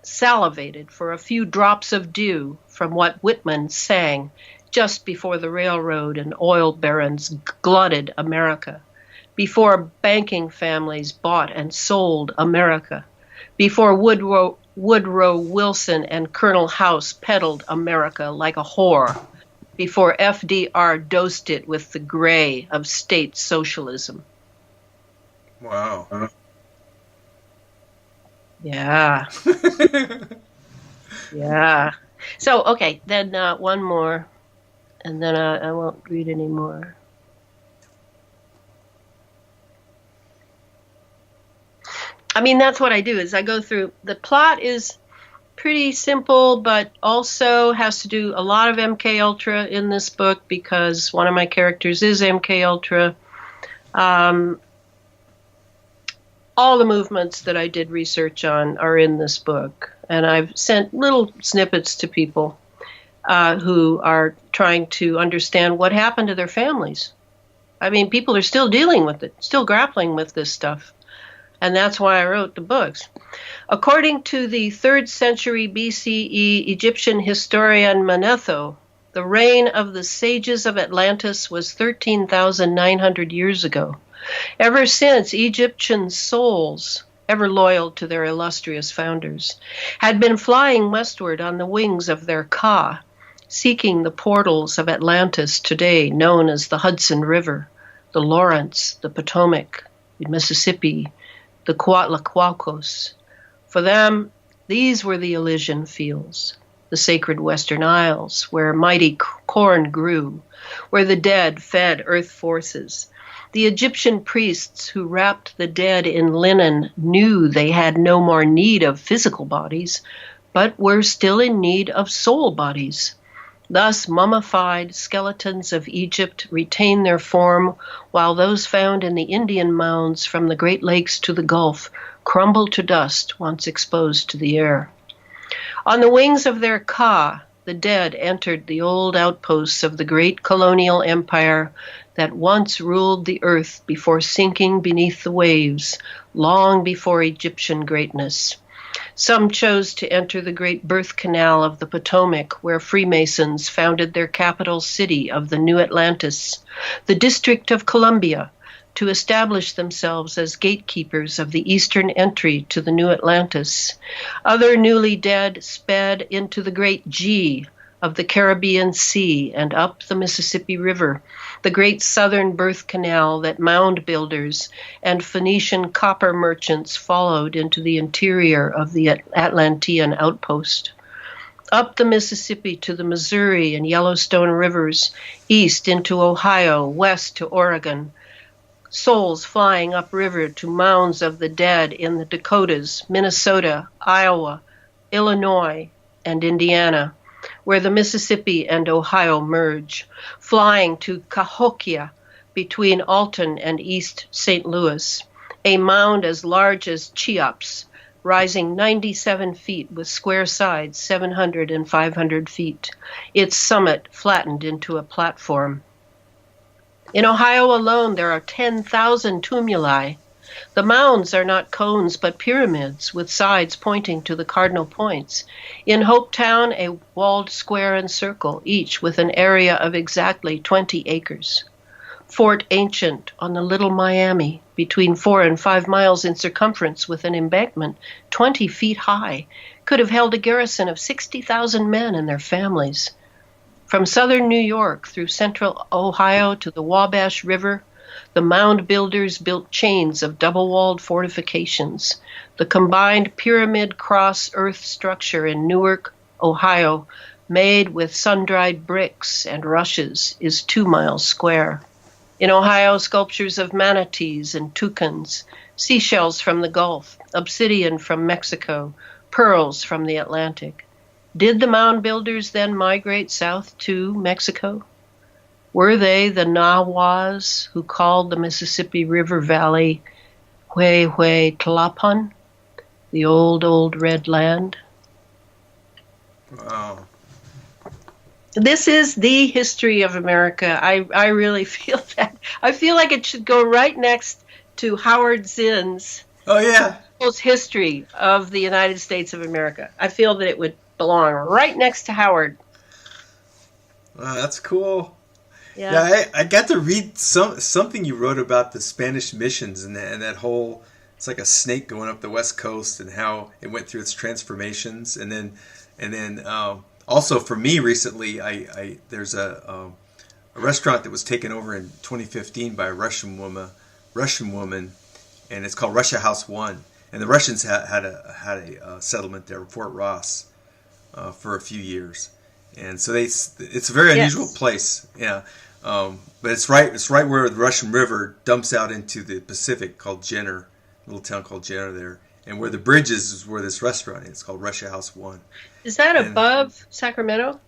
[SPEAKER 2] salivated for a few drops of dew from what Whitman sang just before the railroad and oil barons glutted America, before banking families bought and sold America, before Woodrow Wilson and Colonel House peddled America like a whore, before FDR dosed it with the gray of state socialism.
[SPEAKER 1] Wow.
[SPEAKER 2] Yeah. Yeah. So, okay, then one more, and then I won't read any more. I mean, that's what I do, is I go through, the plot is pretty simple, but also has to do a lot of MK Ultra in this book because one of my characters is MK Ultra. All the movements that I did research on are in this book, and I've sent little snippets to people who are trying to understand what happened to their families. I mean, people are still dealing with it, still grappling with this stuff. And that's why I wrote the books. According to the 3rd century BCE Egyptian historian Manetho, the reign of the sages of Atlantis was 13,900 years ago. Ever since, Egyptian souls, ever loyal to their illustrious founders, had been flying westward on the wings of their Ka, seeking the portals of Atlantis today known as the Hudson River, the Lawrence, the Potomac, the Mississippi, the Coatzacoalcos. For them, these were the Elysian fields, the sacred Western Isles, where mighty corn grew, where the dead fed earth forces. The Egyptian priests who wrapped the dead in linen knew they had no more need of physical bodies, but were still in need of soul bodies. Thus, mummified skeletons of Egypt retain their form, while those found in the Indian mounds from the Great Lakes to the Gulf crumble to dust once exposed to the air. On the wings of their Ka, the dead entered the old outposts of the great colonial empire that once ruled the earth before sinking beneath the waves, long before Egyptian greatness. Some chose to enter the great birth canal of the Potomac, where Freemasons founded their capital city of the New Atlantis, the District of Columbia, to establish themselves as gatekeepers of the eastern entry to the New Atlantis. Other newly dead sped into the great G of the Caribbean Sea and up the Mississippi River, the great southern birth canal that mound builders and Phoenician copper merchants followed into the interior of the Atlantean outpost. Up the Mississippi to the Missouri and Yellowstone rivers, east into Ohio, west to Oregon, souls flying upriver to mounds of the dead in the Dakotas, Minnesota, Iowa, Illinois, and Indiana, where the Mississippi and Ohio merge, flying to Cahokia between Alton and East St. Louis, a mound as large as Cheops, rising 97 feet with square sides 700 and 500 feet, its summit flattened into a platform. In Ohio alone, there are 10,000 tumuli. The mounds are not cones but pyramids with sides pointing to the cardinal points. In Hopetown, a walled square and circle, each with an area of exactly 20 acres. Fort Ancient on the Little Miami, between 4 and 5 miles in circumference with an embankment 20 feet high, could have held a garrison of 60,000 men and their families. From southern New York through central Ohio to the Wabash River, the mound builders built chains of double-walled fortifications. The combined pyramid cross earth structure in Newark, Ohio, made with sun-dried bricks and rushes, is 2 miles square. In Ohio, sculptures of manatees and toucans, seashells from the Gulf, obsidian from Mexico, pearls from the Atlantic. Did the mound builders then migrate south to Mexico? Were they the Nahuas who called the Mississippi River Valley Huehuetlapan, the old red land?
[SPEAKER 1] Wow.
[SPEAKER 2] This is the history of America. I really feel that. I feel like it should go right next to Howard Zinn's history of the United States of America. I feel that it would belong right next to Howard.
[SPEAKER 1] That's cool.
[SPEAKER 2] Yeah,
[SPEAKER 1] I got to read something you wrote about the Spanish missions and that whole, it's like a snake going up the West Coast and how it went through its transformations. And then also for me recently, there's a restaurant that was taken over in 2015 by a Russian woman, and it's called Russia House 1. And the Russians had a settlement there, Fort Ross, for a few years. And so it's a very unusual place, yeah. But it's right where the Russian River dumps out into the Pacific, called Jenner, a little town called Jenner there, and where the bridge is where this restaurant is. It's called Russia House 1.
[SPEAKER 2] Is that above Sacramento?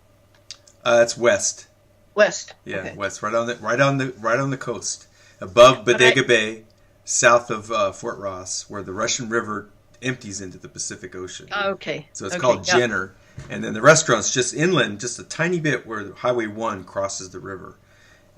[SPEAKER 1] It's west.
[SPEAKER 2] West.
[SPEAKER 1] Yeah,
[SPEAKER 2] okay.
[SPEAKER 1] West, right on the coast, above Bodega Bay, south of Fort Ross, where the Russian River empties into the Pacific Ocean.
[SPEAKER 2] Okay.
[SPEAKER 1] So it's called Jenner. And then the restaurant's just inland, just a tiny bit where Highway 1 crosses the river.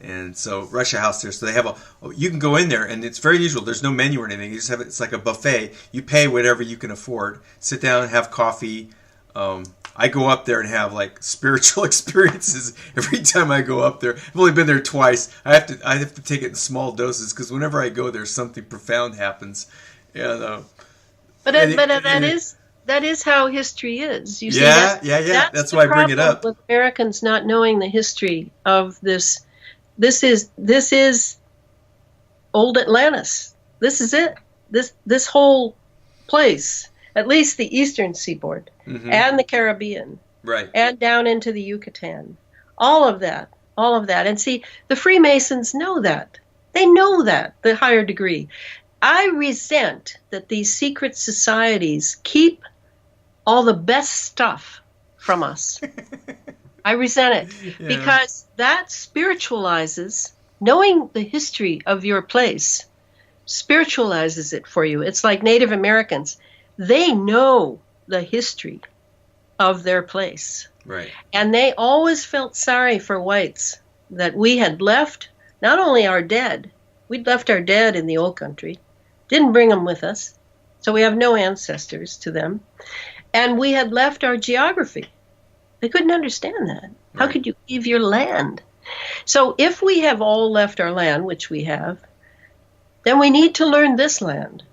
[SPEAKER 1] And so Russia House there. So they have you can go in there, and it's very unusual. There's no menu or anything. You just have it's like a buffet. You pay whatever you can afford. Sit down and have coffee. I go up there and have like spiritual experiences every time I go up there. I've only been there twice. I have to take it in small doses because whenever I go there, something profound happens. And
[SPEAKER 2] that is how history is. You see,
[SPEAKER 1] That's why I bring it up.
[SPEAKER 2] With Americans not knowing the history of this. This is old Atlantis. This is it. This whole place, at least the eastern seaboard and the Caribbean,
[SPEAKER 1] right,
[SPEAKER 2] and down into the Yucatan. All of that. And see, the Freemasons know that. They know that, the higher degree. I resent that these secret societies keep all the best stuff from us. I resent it because that spiritualizes, knowing the history of your place, spiritualizes it for you. It's like Native Americans. They know the history of their place.
[SPEAKER 1] Right.
[SPEAKER 2] And they always felt sorry for whites that we had left not only our dead, we'd left our dead in the old country, didn't bring them with us, so we have no ancestors to them, and we had left our geography. They couldn't understand that. Right. How could you leave your land? So if we have all left our land, which we have, then we need to learn this land,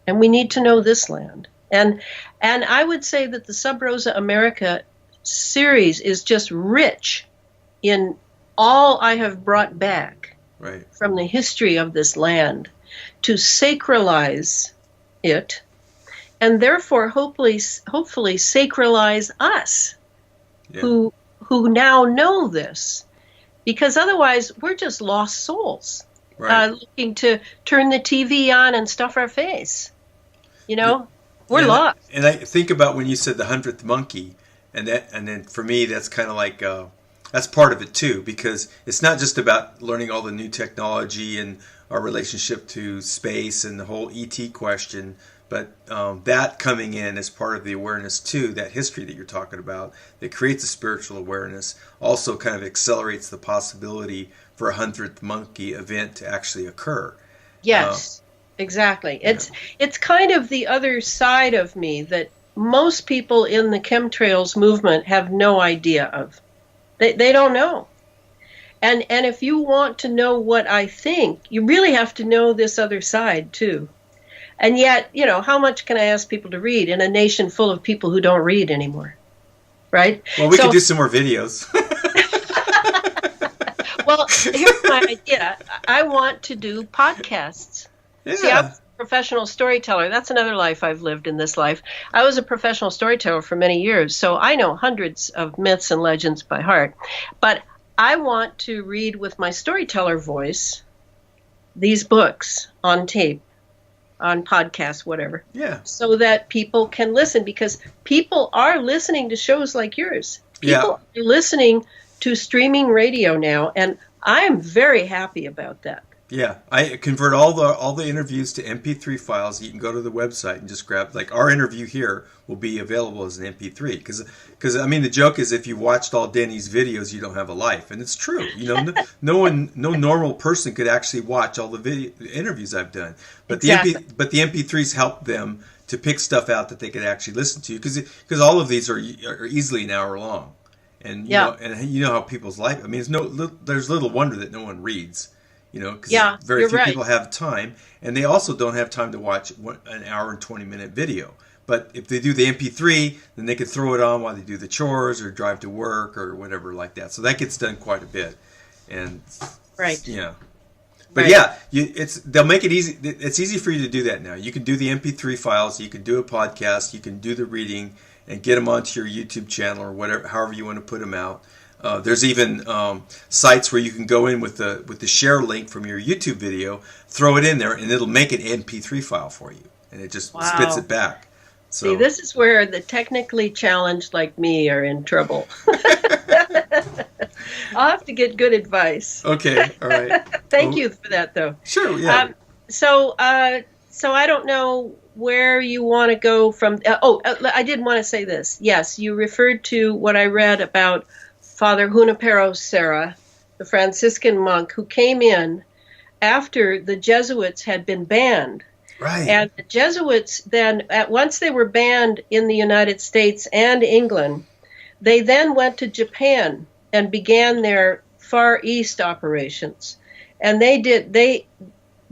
[SPEAKER 2] and we need to know this land. And I would say that the Sub Rosa America series is just rich in all I have brought back from the history of this land to sacralize it, and therefore hopefully sacralize us who now know this, because otherwise we're just lost souls.
[SPEAKER 1] Right.
[SPEAKER 2] looking to turn the TV on and stuff our face. You know, we're
[SPEAKER 1] Yeah,
[SPEAKER 2] lost.
[SPEAKER 1] and I think about when you said the 100th monkey, and then for me that's kind of like that's part of it too, because it's not just about learning all the new technology and our relationship to space and the whole ET question, but that coming in as part of the awareness too, that history that you're talking about that creates a spiritual awareness, also kind of accelerates the possibility for a 100th monkey event to actually occur.
[SPEAKER 2] Yes, exactly.
[SPEAKER 1] Yeah.
[SPEAKER 2] It's kind of the other side of me that most people in the chemtrails movement have no idea of. They don't know. And if you want to know what I think, you really have to know this other side too. And yet, you know, how much can I ask people to read in a nation full of people who don't read anymore? Right?
[SPEAKER 1] Well, we could do some more videos.
[SPEAKER 2] Well, here's my idea. I want to do podcasts.
[SPEAKER 1] Yeah.
[SPEAKER 2] See, I'm a professional storyteller. That's another life I've lived in this life. I was a professional storyteller for many years, so I know hundreds of myths and legends by heart. But I want to read with my storyteller voice these books on tape, on podcasts, whatever.
[SPEAKER 1] Yeah.
[SPEAKER 2] So that people can listen, because people are listening to shows like yours. People are listening to streaming radio now, and I'm very happy about that.
[SPEAKER 1] Yeah, I convert all the interviews to MP3 files. You can go to the website and just grab, like, our interview here will be available as an MP3, because I mean the joke is if you watched all Denny's videos you don't have a life, and it's true. You know, no normal person could actually watch all the interviews I've done, but
[SPEAKER 2] exactly.
[SPEAKER 1] the MP3s help them to pick stuff out that they could actually listen to, because all of these are easily an hour long. And you know how people's life. I mean, there's little wonder that no one reads, you know, because very few people have time, and they also don't have time to watch an hour and 20-minute video. But if they do the MP3, then they can throw it on while they do the chores or drive to work or whatever like that. So that gets done quite a bit, and yeah. But they'll make it easy. It's easy for you to do that now. You can do the MP3 files. You can do a podcast. You can do the reading and get them onto your YouTube channel or whatever, however you want to put them out. There's even sites where you can go in with the share link from your YouTube video, throw it in there, and it'll make an MP3 file for you, and it just spits it back. So,
[SPEAKER 2] see, this is where the technically challenged like me are in trouble. I'll have to get good advice.
[SPEAKER 1] Okay, all right.
[SPEAKER 2] Thank you for that, though.
[SPEAKER 1] Sure, yeah.
[SPEAKER 2] So I don't know where you want to go from. I did want to say this. Yes, you referred to what I read about Father Junipero Serra, the Franciscan monk who came in after the Jesuits had been banned.
[SPEAKER 1] Right.
[SPEAKER 2] And the Jesuits then, once they were banned in the United States and England, they then went to Japan and began their Far East operations. And they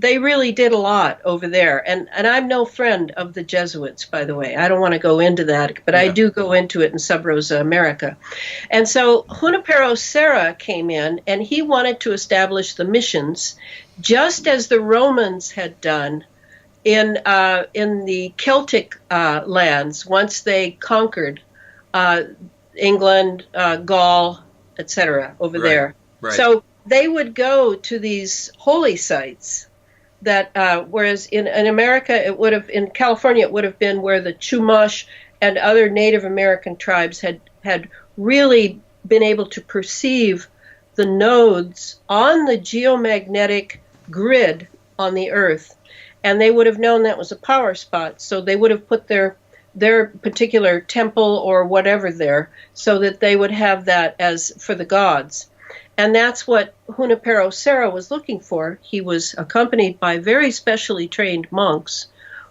[SPEAKER 2] really did a lot over there. And I'm no friend of the Jesuits, by the way. I don't want to go into that, but I do go into it in Sub Rosa America. And so Junipero Serra came in, and he wanted to establish the missions, just as the Romans had done in the Celtic lands once they conquered England, Gaul, etc. over there.
[SPEAKER 1] Right.
[SPEAKER 2] So they would go to these holy sites that, whereas in America, in California, it would have been where the Chumash and other Native American tribes had really been able to perceive the nodes on the geomagnetic grid on the Earth. And they would have known that was a power spot. So they would have put their particular temple or whatever there so that they would have that as for the gods. And that's what Junipero Serra was looking for. He was accompanied by very specially trained monks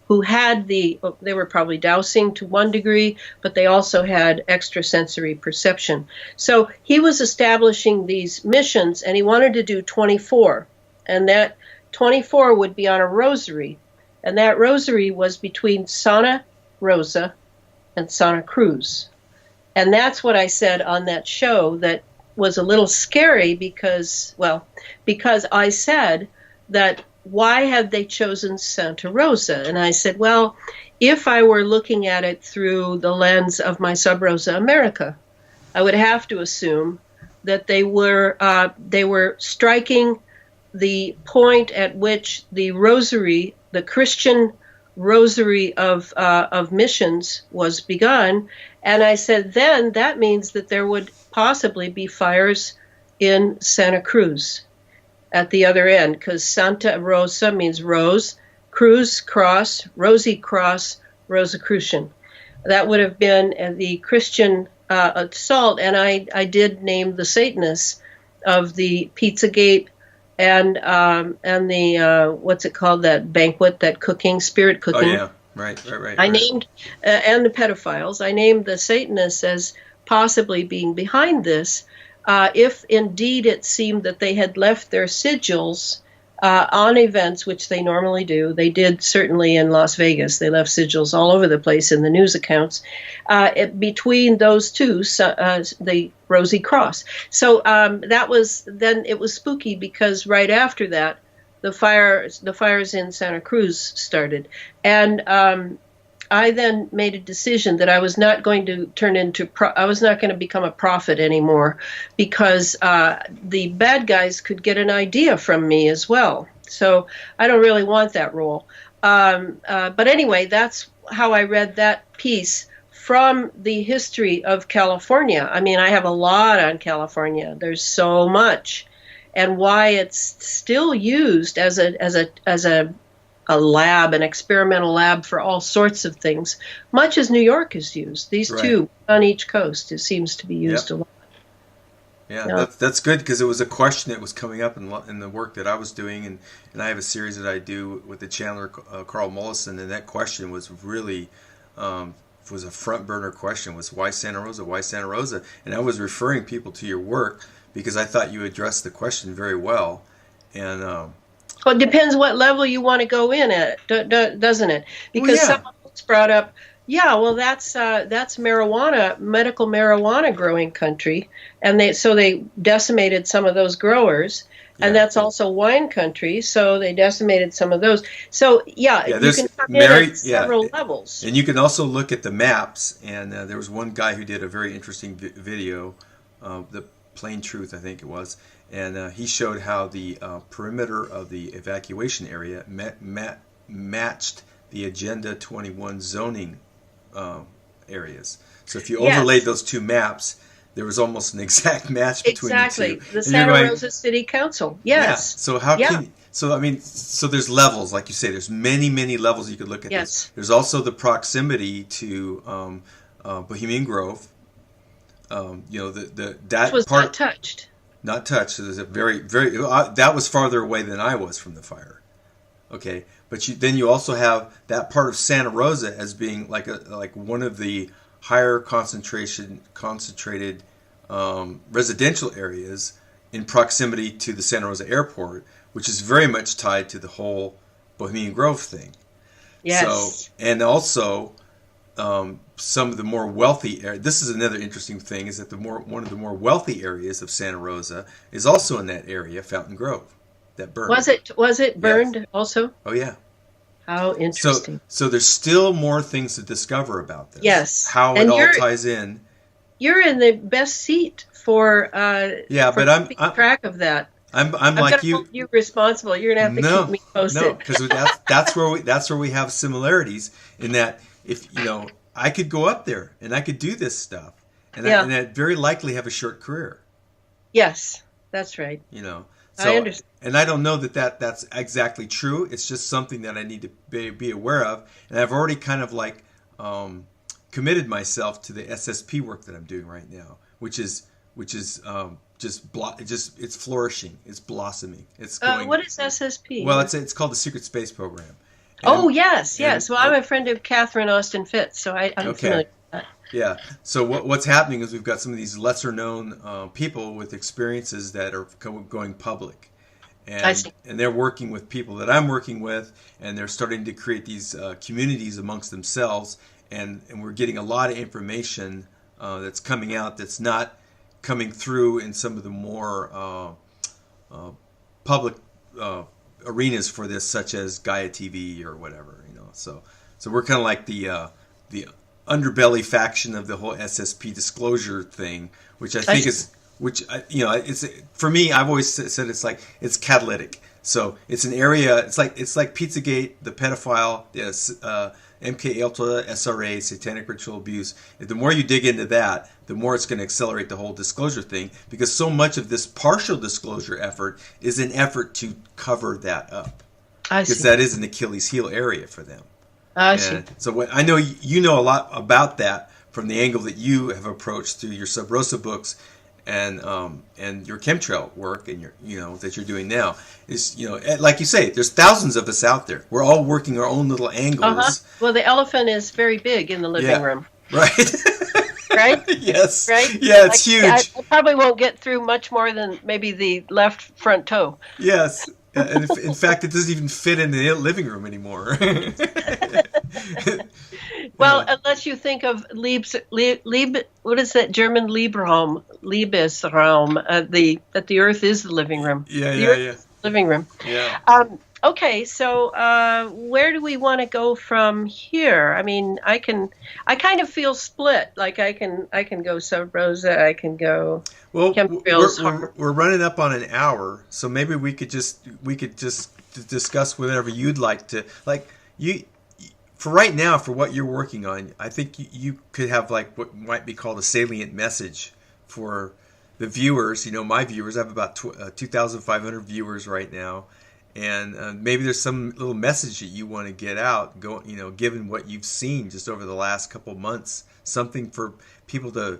[SPEAKER 2] who had they were probably dowsing to one degree, but they also had extrasensory perception. So he was establishing these missions, and he wanted to do 24. And that 24 would be on a rosary. And that rosary was between Santa Rosa and Santa Cruz. And that's what I said on that show that was a little scary because I said that why had they chosen Santa Rosa? And I said, well, if I were looking at it through the lens of my Sub Rosa America, I would have to assume that they were striking the point at which the rosary, the Christian rosary of missions, was begun. And I said, then that means that there would possibly be fires in Santa Cruz at the other end, because Santa Rosa means rose, cruz, cross, Rosy Cross, Rosicrucian. That would have been the Christian assault, and I did name the Satanists of the Pizzagate and the what's it called, that banquet, that cooking, spirit cooking.
[SPEAKER 1] Oh yeah, right.
[SPEAKER 2] I named and the pedophiles. I named the Satanists as possibly being behind this, if indeed it seemed that they had left their sigils on events, which they normally do. They did certainly in Las Vegas. They left sigils all over the place in the news accounts. Between those two, the Rosy Cross. So that was, then it was spooky, because right after that, the fires in Santa Cruz started, and I then made a decision that I was not going to I was not going to become a prophet anymore, because the bad guys could get an idea from me as well. So I don't really want that role. But anyway, that's how I read that piece from the history of California. I mean, I have a lot on California. There's so much, and why it's still used as a lab, an experimental lab for all sorts of things, much as New York is used. These two on each coast, it seems to be used a lot.
[SPEAKER 1] Yeah, that's good, because it was a question that was coming up in the work that I was doing, and I have a series that I do with the channeler Carl Mollison, and that question was really was a front burner question, was why Santa Rosa? Why Santa Rosa? And I was referring people to your work because I thought you addressed the question very well, and well,
[SPEAKER 2] it depends what level you want to go in at, doesn't it? Because someone else brought up, that's marijuana, medical marijuana growing country, and they decimated some of those growers, and that's also wine country, so they decimated some of those. So you can come in at several levels,
[SPEAKER 1] and you can also look at the maps. And there was one guy who did a very interesting video, the Plain Truth, I think it was. And he showed how the perimeter of the evacuation area matched the Agenda 21 zoning areas. So if you overlaid those two maps, there was almost an exact match between the two.
[SPEAKER 2] The Santa Rosa City Council. Yes. Yeah.
[SPEAKER 1] So how can so there's levels, like you say. There's many levels you could look at this. There's also the proximity to Bohemian Grove. That
[SPEAKER 2] was
[SPEAKER 1] part
[SPEAKER 2] not touched.
[SPEAKER 1] Not touched. So there's a very that was farther away than I was from the fire. Okay, but then you also have that part of Santa Rosa as being like one of the higher concentrated residential areas in proximity to the Santa Rosa airport, which is very much tied to the whole Bohemian Grove thing.
[SPEAKER 2] Yes.
[SPEAKER 1] So, and also some of the more wealthy areas. This is another interesting thing, is that one of the more wealthy areas of Santa Rosa is also in that area, Fountain Grove, that burned.
[SPEAKER 2] Was it burned also?
[SPEAKER 1] Oh yeah.
[SPEAKER 2] How interesting.
[SPEAKER 1] So there's still more things to discover about this.
[SPEAKER 2] Yes.
[SPEAKER 1] How it all ties in.
[SPEAKER 2] You're in the best seat for
[SPEAKER 1] but I'm
[SPEAKER 2] track of that.
[SPEAKER 1] I'm
[SPEAKER 2] like you. You're responsible. You're gonna have to keep me posted.
[SPEAKER 1] No, because that's where we have similarities, in that if I could go up there and I could do this stuff, and I'd very likely have a short career.
[SPEAKER 2] Yes, that's right.
[SPEAKER 1] So,
[SPEAKER 2] I understand.
[SPEAKER 1] And I don't know that's exactly true. It's just something that I need to be aware of, and I've already kind of committed myself to the SSP work that I'm doing right now, which is it's flourishing, it's blossoming, it's going.
[SPEAKER 2] What is SSP?
[SPEAKER 1] Well, it's called the Secret Space Program.
[SPEAKER 2] Yes. Well, I'm a friend of Catherine Austin Fitz, so I'm familiar with that.
[SPEAKER 1] Yeah. So what's happening is we've got some of these lesser known people with experiences that are going public. And,
[SPEAKER 2] I see.
[SPEAKER 1] And they're working with people that I'm working with, and they're starting to create these communities amongst themselves, and we're getting a lot of information that's coming out that's not coming through in some of the more public arenas for this, such as Gaia TV or whatever. So we're kind of like the underbelly faction of the whole SSP disclosure thing, which I think is which it's for me. I've always said it's catalytic. So it's an area. It's like Pizzagate, the pedophile, MK Ultra, SRA, satanic ritual abuse. The more you dig into that, the more it's going to accelerate the whole disclosure thing, because so much of this partial disclosure effort is an effort to cover that up. I see. Because that is an Achilles heel area for them.
[SPEAKER 2] I see.
[SPEAKER 1] So I know you know a lot about that from the angle that you have approached through your Sub Rosa books and your chemtrail work and your that you're doing now. Is like you say, there's thousands of us out there. We're all working our own little angles.
[SPEAKER 2] Well, the elephant is very big in the living room.
[SPEAKER 1] Right.
[SPEAKER 2] Right?
[SPEAKER 1] Yes.
[SPEAKER 2] Right?
[SPEAKER 1] Yeah, it's huge.
[SPEAKER 2] I probably won't get through much more than maybe the left front toe.
[SPEAKER 1] Yes. And in fact, it doesn't even fit in the living room anymore.
[SPEAKER 2] Well, unless you think of what is that German Liebesraum, that the Earth is the living room.
[SPEAKER 1] Yeah.
[SPEAKER 2] Living room.
[SPEAKER 1] Yeah.
[SPEAKER 2] Okay, so where do we want to go from here? I mean, I kind of feel split. Like I can go Sub Rosa, I can go.
[SPEAKER 1] Well, we're running up on an hour, so maybe we could just discuss whatever you'd like to for right now, for what you're working on. I think you could have like what might be called a salient message for the viewers. My viewers, I have about 2,500 viewers right now. And maybe there's some little message that you want to get out, given what you've seen just over the last couple of months, something for people to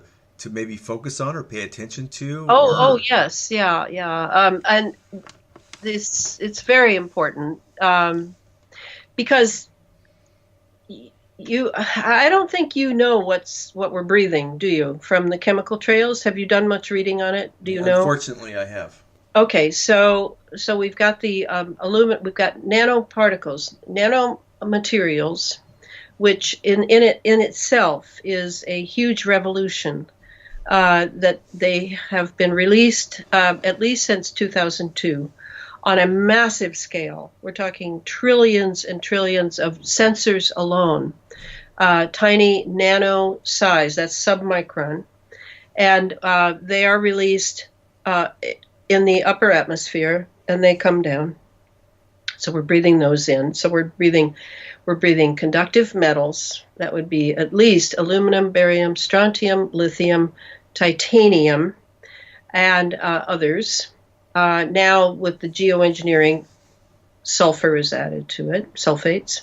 [SPEAKER 1] maybe focus on or pay attention to.
[SPEAKER 2] Oh yes, yeah. And it's very important because I don't think you know what we're breathing, do you? From the chemical trails, have you done much reading on it? Do you know?
[SPEAKER 1] Unfortunately, I have.
[SPEAKER 2] Okay, so we've got the we've got nanoparticles, nanomaterials, which in itself is a huge revolution that they have been released at least since 2002 on a massive scale. We're talking trillions and trillions of sensors alone, tiny nano size, that's submicron, and they are released in the upper atmosphere, and they come down. So we're breathing those in. So we're breathing conductive metals. That would be at least aluminum, barium, strontium, lithium, titanium, and others. Now with the geoengineering, sulfur is added to it, sulfates.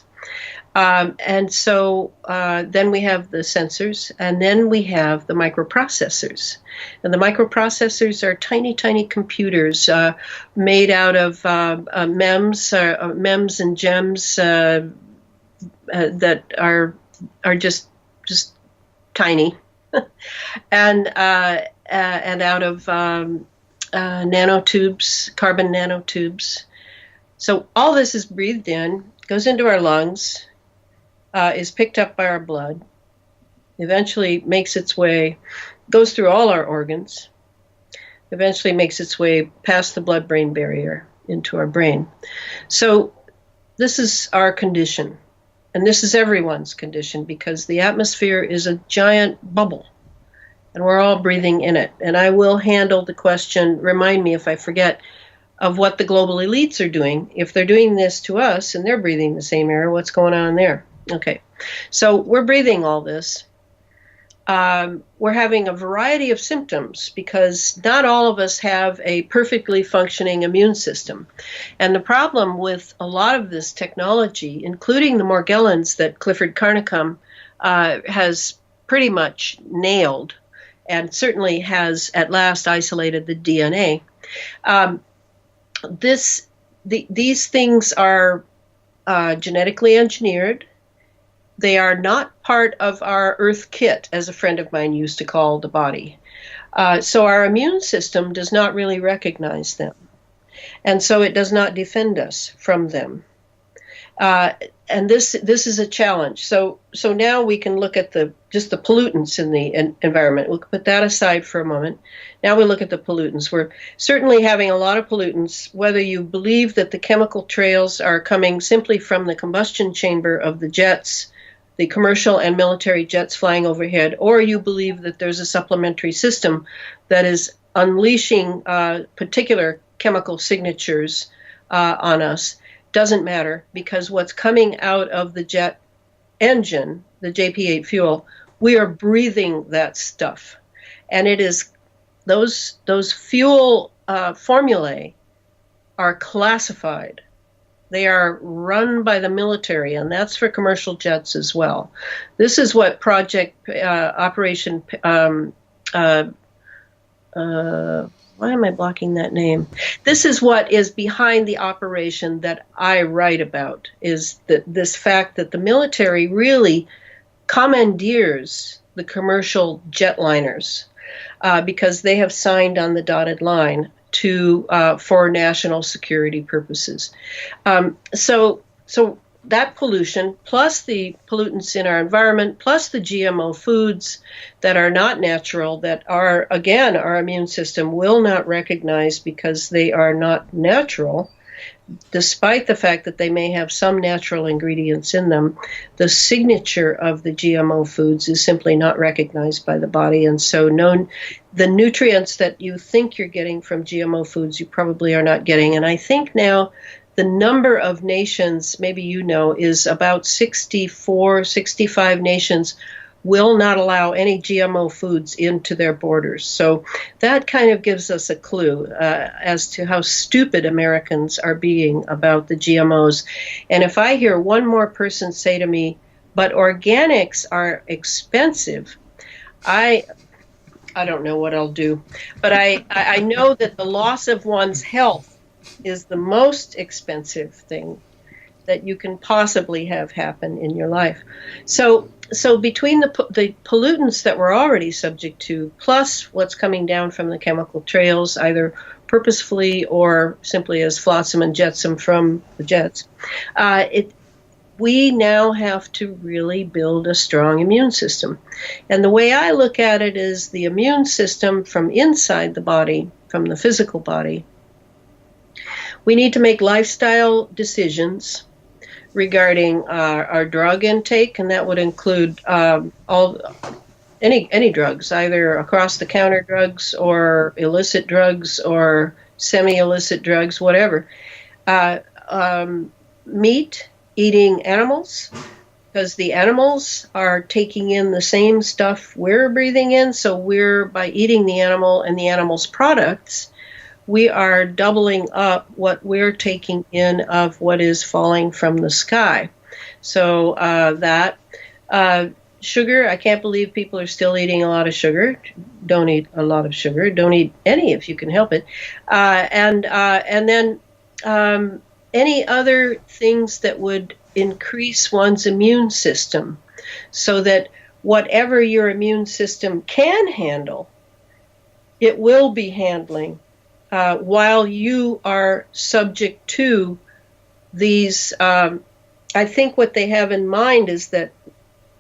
[SPEAKER 2] And so then we have the sensors, and then we have the microprocessors. And the microprocessors are tiny, tiny computers made out of MEMS and GEMS that are just tiny, and out of nanotubes, carbon nanotubes. So all this is breathed in, goes into our lungs, is picked up by our blood, eventually makes its way, goes through all our organs, eventually makes its way past the blood-brain barrier into our brain. So this is our condition, and this is everyone's condition, because the atmosphere is a giant bubble, and we're all breathing in it. And I will handle the question, remind me if I forget, of what the global elites are doing. If they're doing this to us and they're breathing the same air, what's going on there? Okay, so we're breathing all this. We're having a variety of symptoms because not all of us have a perfectly functioning immune system. And the problem with a lot of this technology, including the Morgellons that Clifford Carnicom has pretty much nailed, and certainly has at last isolated the DNA, these things are genetically engineered. They are not part of our Earth kit, as a friend of mine used to call the body. So our immune system does not really recognize them. And so it does not defend us from them. And this is a challenge. So now we can look at just the pollutants in the environment. We'll put that aside for a moment. Now we look at the pollutants. We're certainly having a lot of pollutants, whether you believe that the chemical trails are coming simply from the combustion chamber of the jets, the commercial and military jets flying overhead, or you believe that there's a supplementary system that is unleashing particular chemical signatures on us doesn't matter, because what's coming out of the jet engine, the JP8 fuel, we are breathing that stuff. And it is those fuel formulae are classified. They are run by the military, and that's for commercial jets as well. This is what Operation why am I blocking that name? This is what is behind the operation that I write about, is this fact that the military really commandeers the commercial jetliners because they have signed on the dotted line for national security purposes. So that pollution, plus the pollutants in our environment, plus the GMO foods that are not natural, that are, again, our immune system will not recognize because they are not natural, despite the fact that they may have some natural ingredients in them. The signature of the GMO foods is simply not recognized by the body, and so the nutrients that you think you're getting from GMO foods, you probably are not getting. And I think now the number of nations, maybe you know, is about 64, 65 nations will not allow any GMO foods into their borders. So that kind of gives us a clue as to how stupid Americans are being about the GMOs. And if I hear one more person say to me, but organics are expensive, I don't know what I'll do. But I know that the loss of one's health is the most expensive thing that you can possibly have happen in your life. So between the pollutants that we're already subject to, plus what's coming down from the chemical trails, either purposefully or simply as flotsam and jetsam from the jets, we now have to really build a strong immune system. And the way I look at it is the immune system from inside the body, from the physical body. We need to make lifestyle decisions regarding our drug intake, and that would include any drugs, either across-the-counter drugs or illicit drugs or semi-illicit drugs, whatever. Meat, eating animals, because the animals are taking in the same stuff we're breathing in, so by eating the animal and the animal's products, we are doubling up what we're taking in of what is falling from the sky. So sugar, I can't believe people are still eating a lot of sugar. Don't eat a lot of sugar. Don't eat any if you can help it. And then any other things that would increase one's immune system, so that whatever your immune system can handle, it will be handling while you are subject to these. I think what they have in mind is that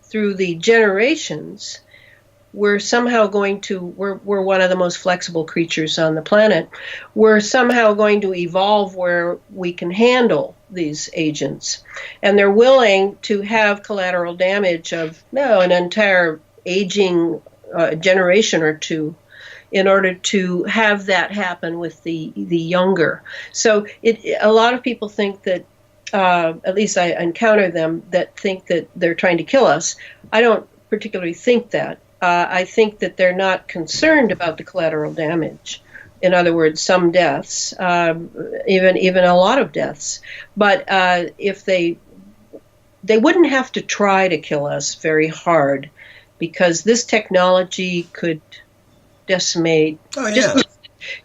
[SPEAKER 2] through the generations, we're somehow going to, we're one of the most flexible creatures on the planet. We're somehow going to evolve where we can handle these agents. And they're willing to have collateral damage of an entire aging generation or two in order to have that happen with the younger. So a lot of people think that, at least I encounter them, that think that they're trying to kill us. I don't particularly think that. I think that they're not concerned about the collateral damage. In other words, some deaths, even a lot of deaths. But if they wouldn't have to try to kill us very hard, because this technology could decimate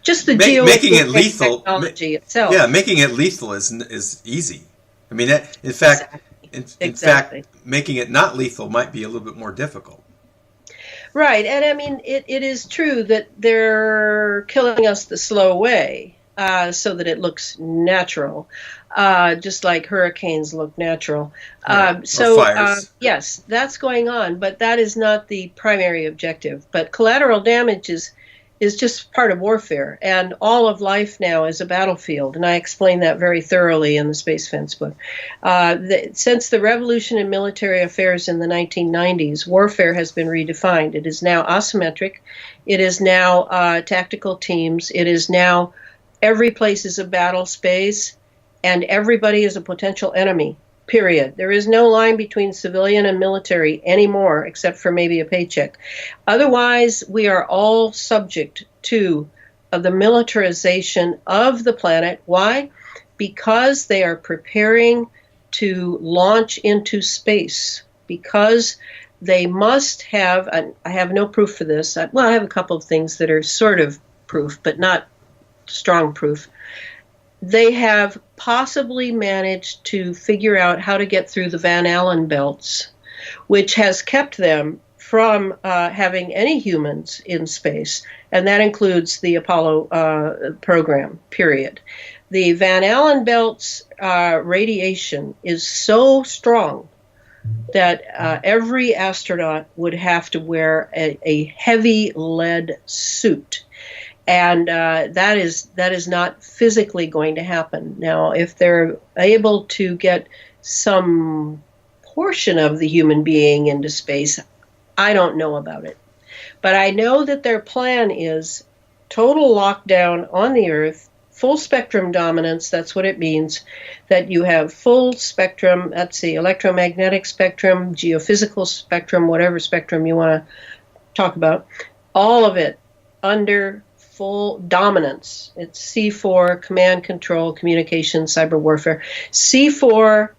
[SPEAKER 2] just the
[SPEAKER 1] making it lethal
[SPEAKER 2] technology itself.
[SPEAKER 1] Yeah, making it lethal is easy. I mean, in fact, in fact, making it not lethal might be a little bit more difficult.
[SPEAKER 2] Right, and I mean, it is true that they're killing us the slow way, so that it looks natural, just like hurricanes look natural. Yes, that's going on, but that is not the primary objective. But collateral damage is is just part of warfare, and all of life now is a battlefield, and I explain that very thoroughly in the Space Fence book. Since the revolution in military affairs in the 1990s, warfare has been redefined. It is now asymmetric. It is now tactical teams. It is now every place is a battle space, and everybody is a potential enemy. Period. There is no line between civilian and military anymore, except for maybe a paycheck. Otherwise, we are all subject to the militarization of the planet. Why? Because they are preparing to launch into space. Because they must have, and I have no proof for this. I have a couple of things that are sort of proof, but not strong proof. They have possibly managed to figure out how to get through the Van Allen belts, which has kept them from having any humans in space, and that includes the Apollo program, period. The Van Allen belts radiation is so strong that every astronaut would have to wear a heavy lead suit. And that is not physically going to happen. Now, if they're able to get some portion of the human being into space, I don't know about it. But I know that their plan is total lockdown on the Earth, full spectrum dominance. That's what it means, that you have full spectrum. That's the electromagnetic spectrum, geophysical spectrum, whatever spectrum you want to talk about. All of it under full dominance. It's C4, command, control, communication, cyber warfare. C4,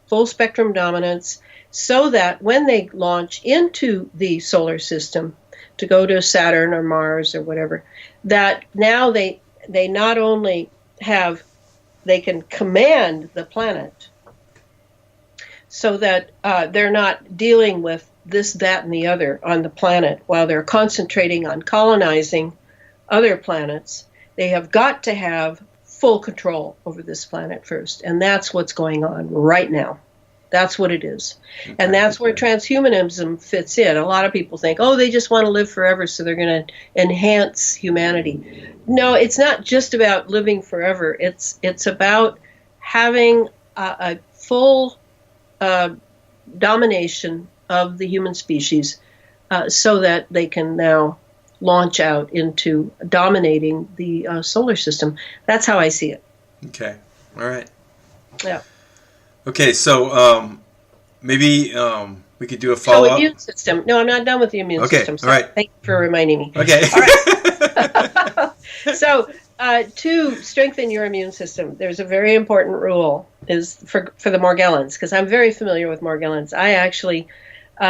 [SPEAKER 2] full spectrum dominance, so that when they launch into the solar system to go to Saturn or Mars or whatever, that now they not only they can command the planet, so that they're not dealing with this, that, and the other on the planet while they're concentrating on colonizing other planets. They have got to have full control over this planet first, and that's what's going on right now. That's what it is. Okay. And that's where transhumanism fits in. A lot of people think, oh, they just want to live forever, so they're going to enhance humanity. No, it's not just about living forever. It's about having a full domination of the human species, so that they can now launch out into dominating the solar system. That's how I see it.
[SPEAKER 1] Okay. All right.
[SPEAKER 2] Yeah.
[SPEAKER 1] Okay, so maybe we could do a follow-up.
[SPEAKER 2] So immune system. No, I'm not done with the immune system. So
[SPEAKER 1] all right.
[SPEAKER 2] Thank you for reminding me.
[SPEAKER 1] Okay.
[SPEAKER 2] All right. So to strengthen your immune system, there's a very important rule is for the Morgellons, because I'm very familiar with Morgellons. I actually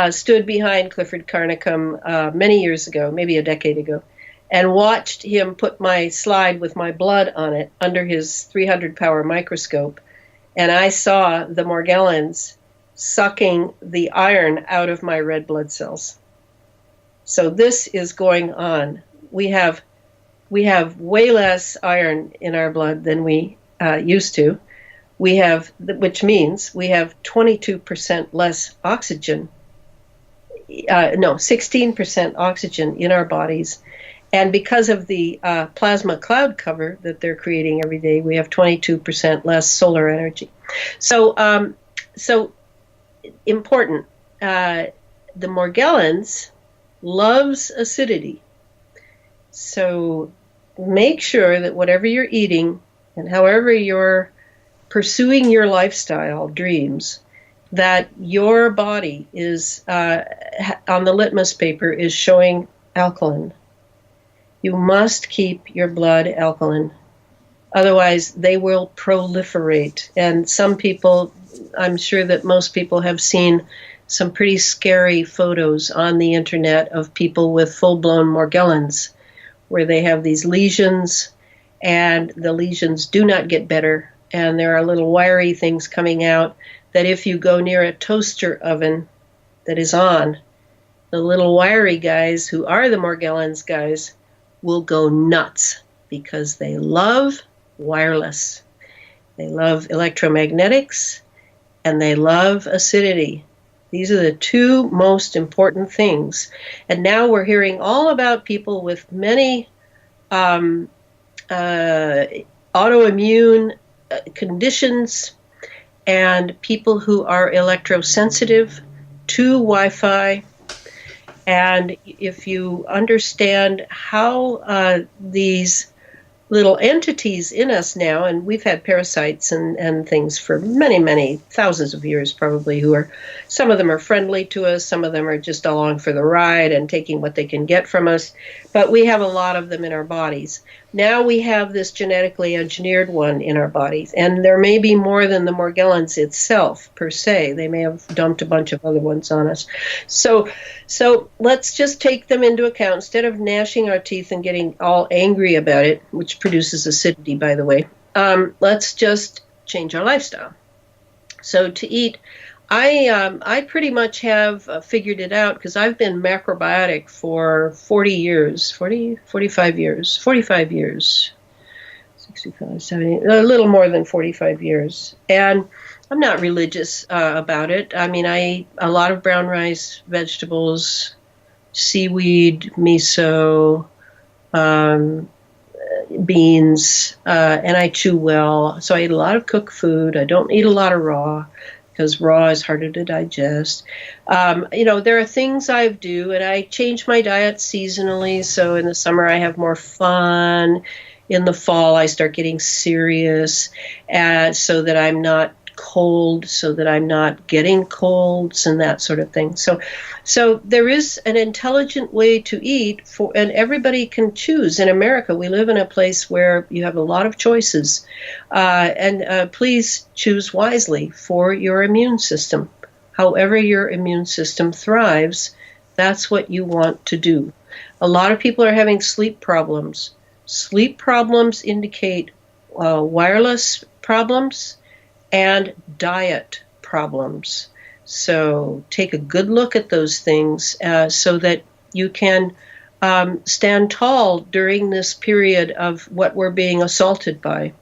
[SPEAKER 2] stood behind Clifford Carnicom many years ago, maybe a decade ago, and watched him put my slide with my blood on it under his 300 power microscope. And I saw the Morgellons sucking the iron out of my red blood cells. So this is going on. We have way less iron in our blood than we used to. Which means we have 22% less oxygen. 16% oxygen in our bodies. And because of the plasma cloud cover that they're creating every day, we have 22% less solar energy. So important. The Morgellons loves acidity. So make sure that whatever you're eating and however you're pursuing your lifestyle dreams, that your body is, on the litmus paper, is showing alkaline. You must keep your blood alkaline. Otherwise, they will proliferate. And some people, I'm sure that most people have seen some pretty scary photos on the internet of people with full-blown Morgellons, where they have these lesions, and the lesions do not get better. And there are little wiry things coming out that if you go near a toaster oven that is on, the little wiry guys who are the Morgellons guys will go nuts because they love wireless. They love electromagnetics, and they love acidity. These are the two most important things. And now we're hearing all about people with many um, autoimmune conditions, and people who are electrosensitive to Wi-Fi. And if you understand how these little entities in us now, and we've had parasites and things for many, many thousands of years probably, who are, some of them are friendly to us, some of them are just along for the ride and taking what they can get from us, but we have a lot of them in our bodies. Now we have this genetically engineered one in our bodies, and there may be more than the Morgellons itself, per se. They may have dumped a bunch of other ones on us. So let's just take them into account. Instead of gnashing our teeth and getting all angry about it, which produces acidity, by the way, let's just change our lifestyle. So to eat, I pretty much have figured it out, because I've been macrobiotic for 45 years, 65, 70, a little more than 45 years. And I'm not religious about it. I mean, I eat a lot of brown rice, vegetables, seaweed, miso, beans, and I chew well. So I eat a lot of cooked food. I don't eat a lot of raw, because raw is harder to digest. There are things I do, and I change my diet seasonally. So in the summer, I have more fun. In the fall, I start getting serious, so that I'm not cold, so that I'm not getting colds and that sort of thing. So there is an intelligent way to eat, and everybody can choose. In America, we live in a place where you have a lot of choices, and please choose wisely for your immune system. However your immune system thrives, that's what you want to do. A lot of people are having sleep problems. Sleep problems indicate wireless problems and diet problems. So take a good look at those things so that you can stand tall during this period of what we're being assaulted by.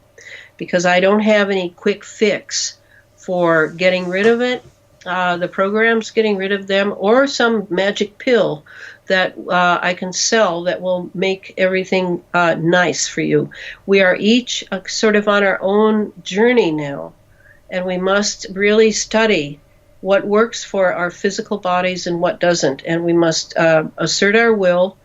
[SPEAKER 2] Because I don't have any quick fix for getting rid of it, the program's getting rid of them, or some magic pill that I can sell that will make everything nice for you. We are each sort of on our own journey now. And we must really study what works for our physical bodies and what doesn't. And we must assert our will,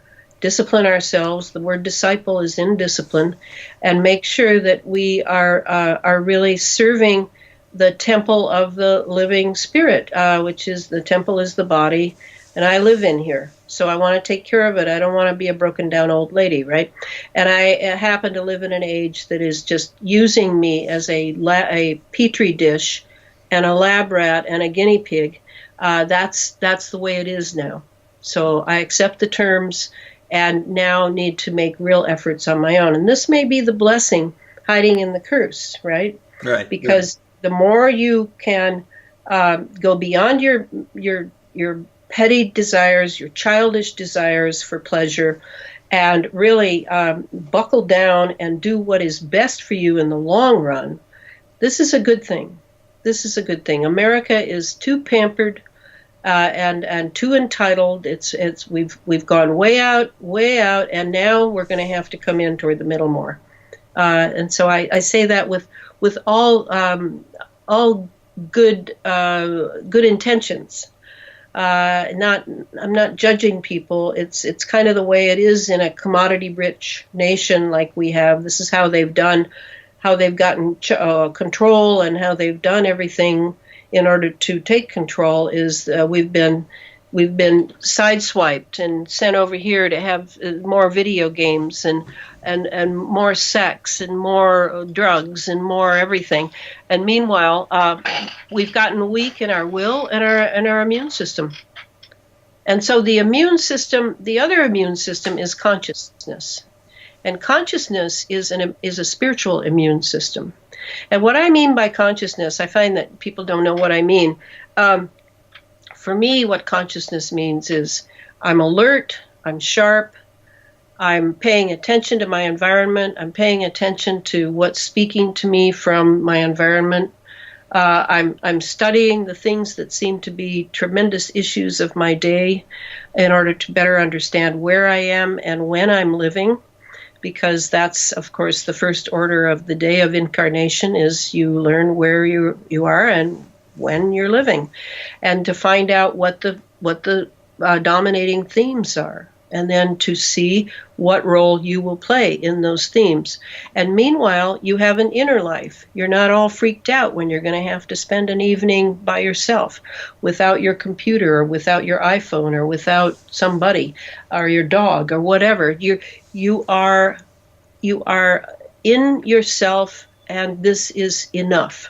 [SPEAKER 2] discipline ourselves. The word disciple is in discipline, and make sure that we are really serving the temple of the living spirit, which is the temple is the body, and I live in here. So I want to take care of it. I don't want to be a broken down old lady, right? And I happen to live in an age that is just using me as a petri dish and a lab rat and a guinea pig. That's the way it is now. So I accept the terms and now need to make real efforts on my own. And this may be the blessing hiding in the curse, right?
[SPEAKER 1] Right.
[SPEAKER 2] Because the more you can go beyond your petty desires, your childish desires for pleasure, and really buckle down and do what is best for you in the long run, this is a good thing. This is a good thing. America is too pampered and too entitled. We've gone way out, and now we're going to have to come in toward the middle more. And so I say that with all good intentions. I'm not judging people. It's kind of the way it is in a commodity-rich nation like we have. This is how they've gotten control, and how they've done everything in order to take control. Is we've been sideswiped and sent over here to have more video games and more sex and more drugs and more everything. And meanwhile, we've gotten weak in our will and our immune system. And so the other immune system is consciousness. And consciousness is a spiritual immune system. And what I mean by consciousness, I find that people don't know what I mean. For me, what consciousness means is I'm alert, I'm sharp, I'm paying attention to my environment, I'm paying attention to what's speaking to me from my environment. I'm studying the things that seem to be tremendous issues of my day in order to better understand where I am and when I'm living. because that's, of course, the first order of the day of incarnation is you learn where you are and when you're living, and to find out what the dominating themes are, and then to see what role you will play in those themes. And meanwhile, you have an inner life. You're not all freaked out when you're going to have to spend an evening by yourself without your computer or without your iPhone or without somebody or your dog or whatever. You are in yourself, and this is enough.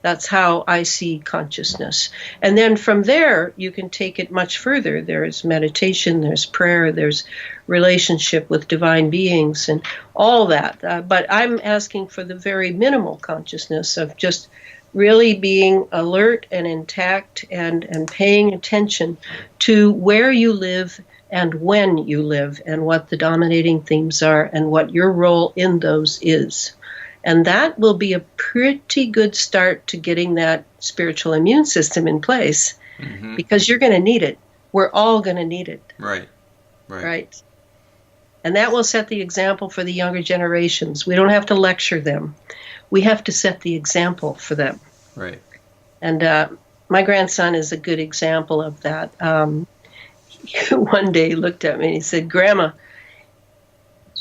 [SPEAKER 2] That's how I see consciousness. And then from there, you can take it much further. There's meditation, there's prayer, there's relationship with divine beings and all that. But I'm asking for the very minimal consciousness of just really being alert and intact and paying attention to where you live and when you live and what the dominating themes are and what your role in those is. And that will be a pretty good start to getting that spiritual immune system in place, because you're going to need it. We're all going to need it.
[SPEAKER 1] Right.
[SPEAKER 2] And that will set the example for the younger generations. We don't have to lecture them. We have to set the example for them.
[SPEAKER 1] Right.
[SPEAKER 2] And my grandson is a good example of that. One day he looked at me and he said, "Grandma,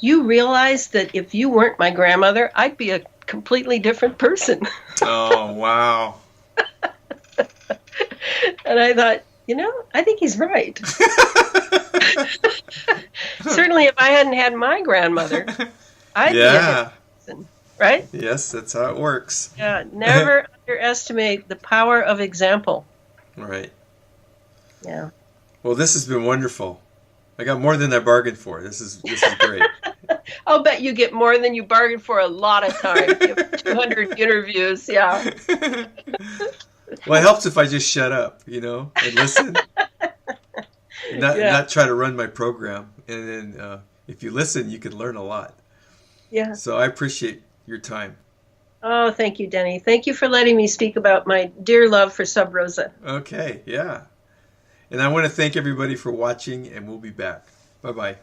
[SPEAKER 2] you realize that if you weren't my grandmother, I'd be a completely different person."
[SPEAKER 1] Oh, wow.
[SPEAKER 2] And I thought, I think he's right. Certainly if I hadn't had my grandmother, I'd be a different person, right?
[SPEAKER 1] Yes, that's how it works.
[SPEAKER 2] Yeah, never underestimate the power of example.
[SPEAKER 1] Right.
[SPEAKER 2] Yeah.
[SPEAKER 1] Well, this has been wonderful. I got more than I bargained for. This is great.
[SPEAKER 2] I'll bet you get more than you bargained for a lot of times. You have 200 interviews, yeah.
[SPEAKER 1] Well, it helps if I just shut up, and listen. And not try to run my program. And then if you listen, you can learn a lot.
[SPEAKER 2] Yeah.
[SPEAKER 1] So I appreciate your time.
[SPEAKER 2] Oh, thank you, Denny. Thank you for letting me speak about my dear love for Sub Rosa.
[SPEAKER 1] Okay, yeah. And I want to thank everybody for watching, and we'll be back. Bye-bye.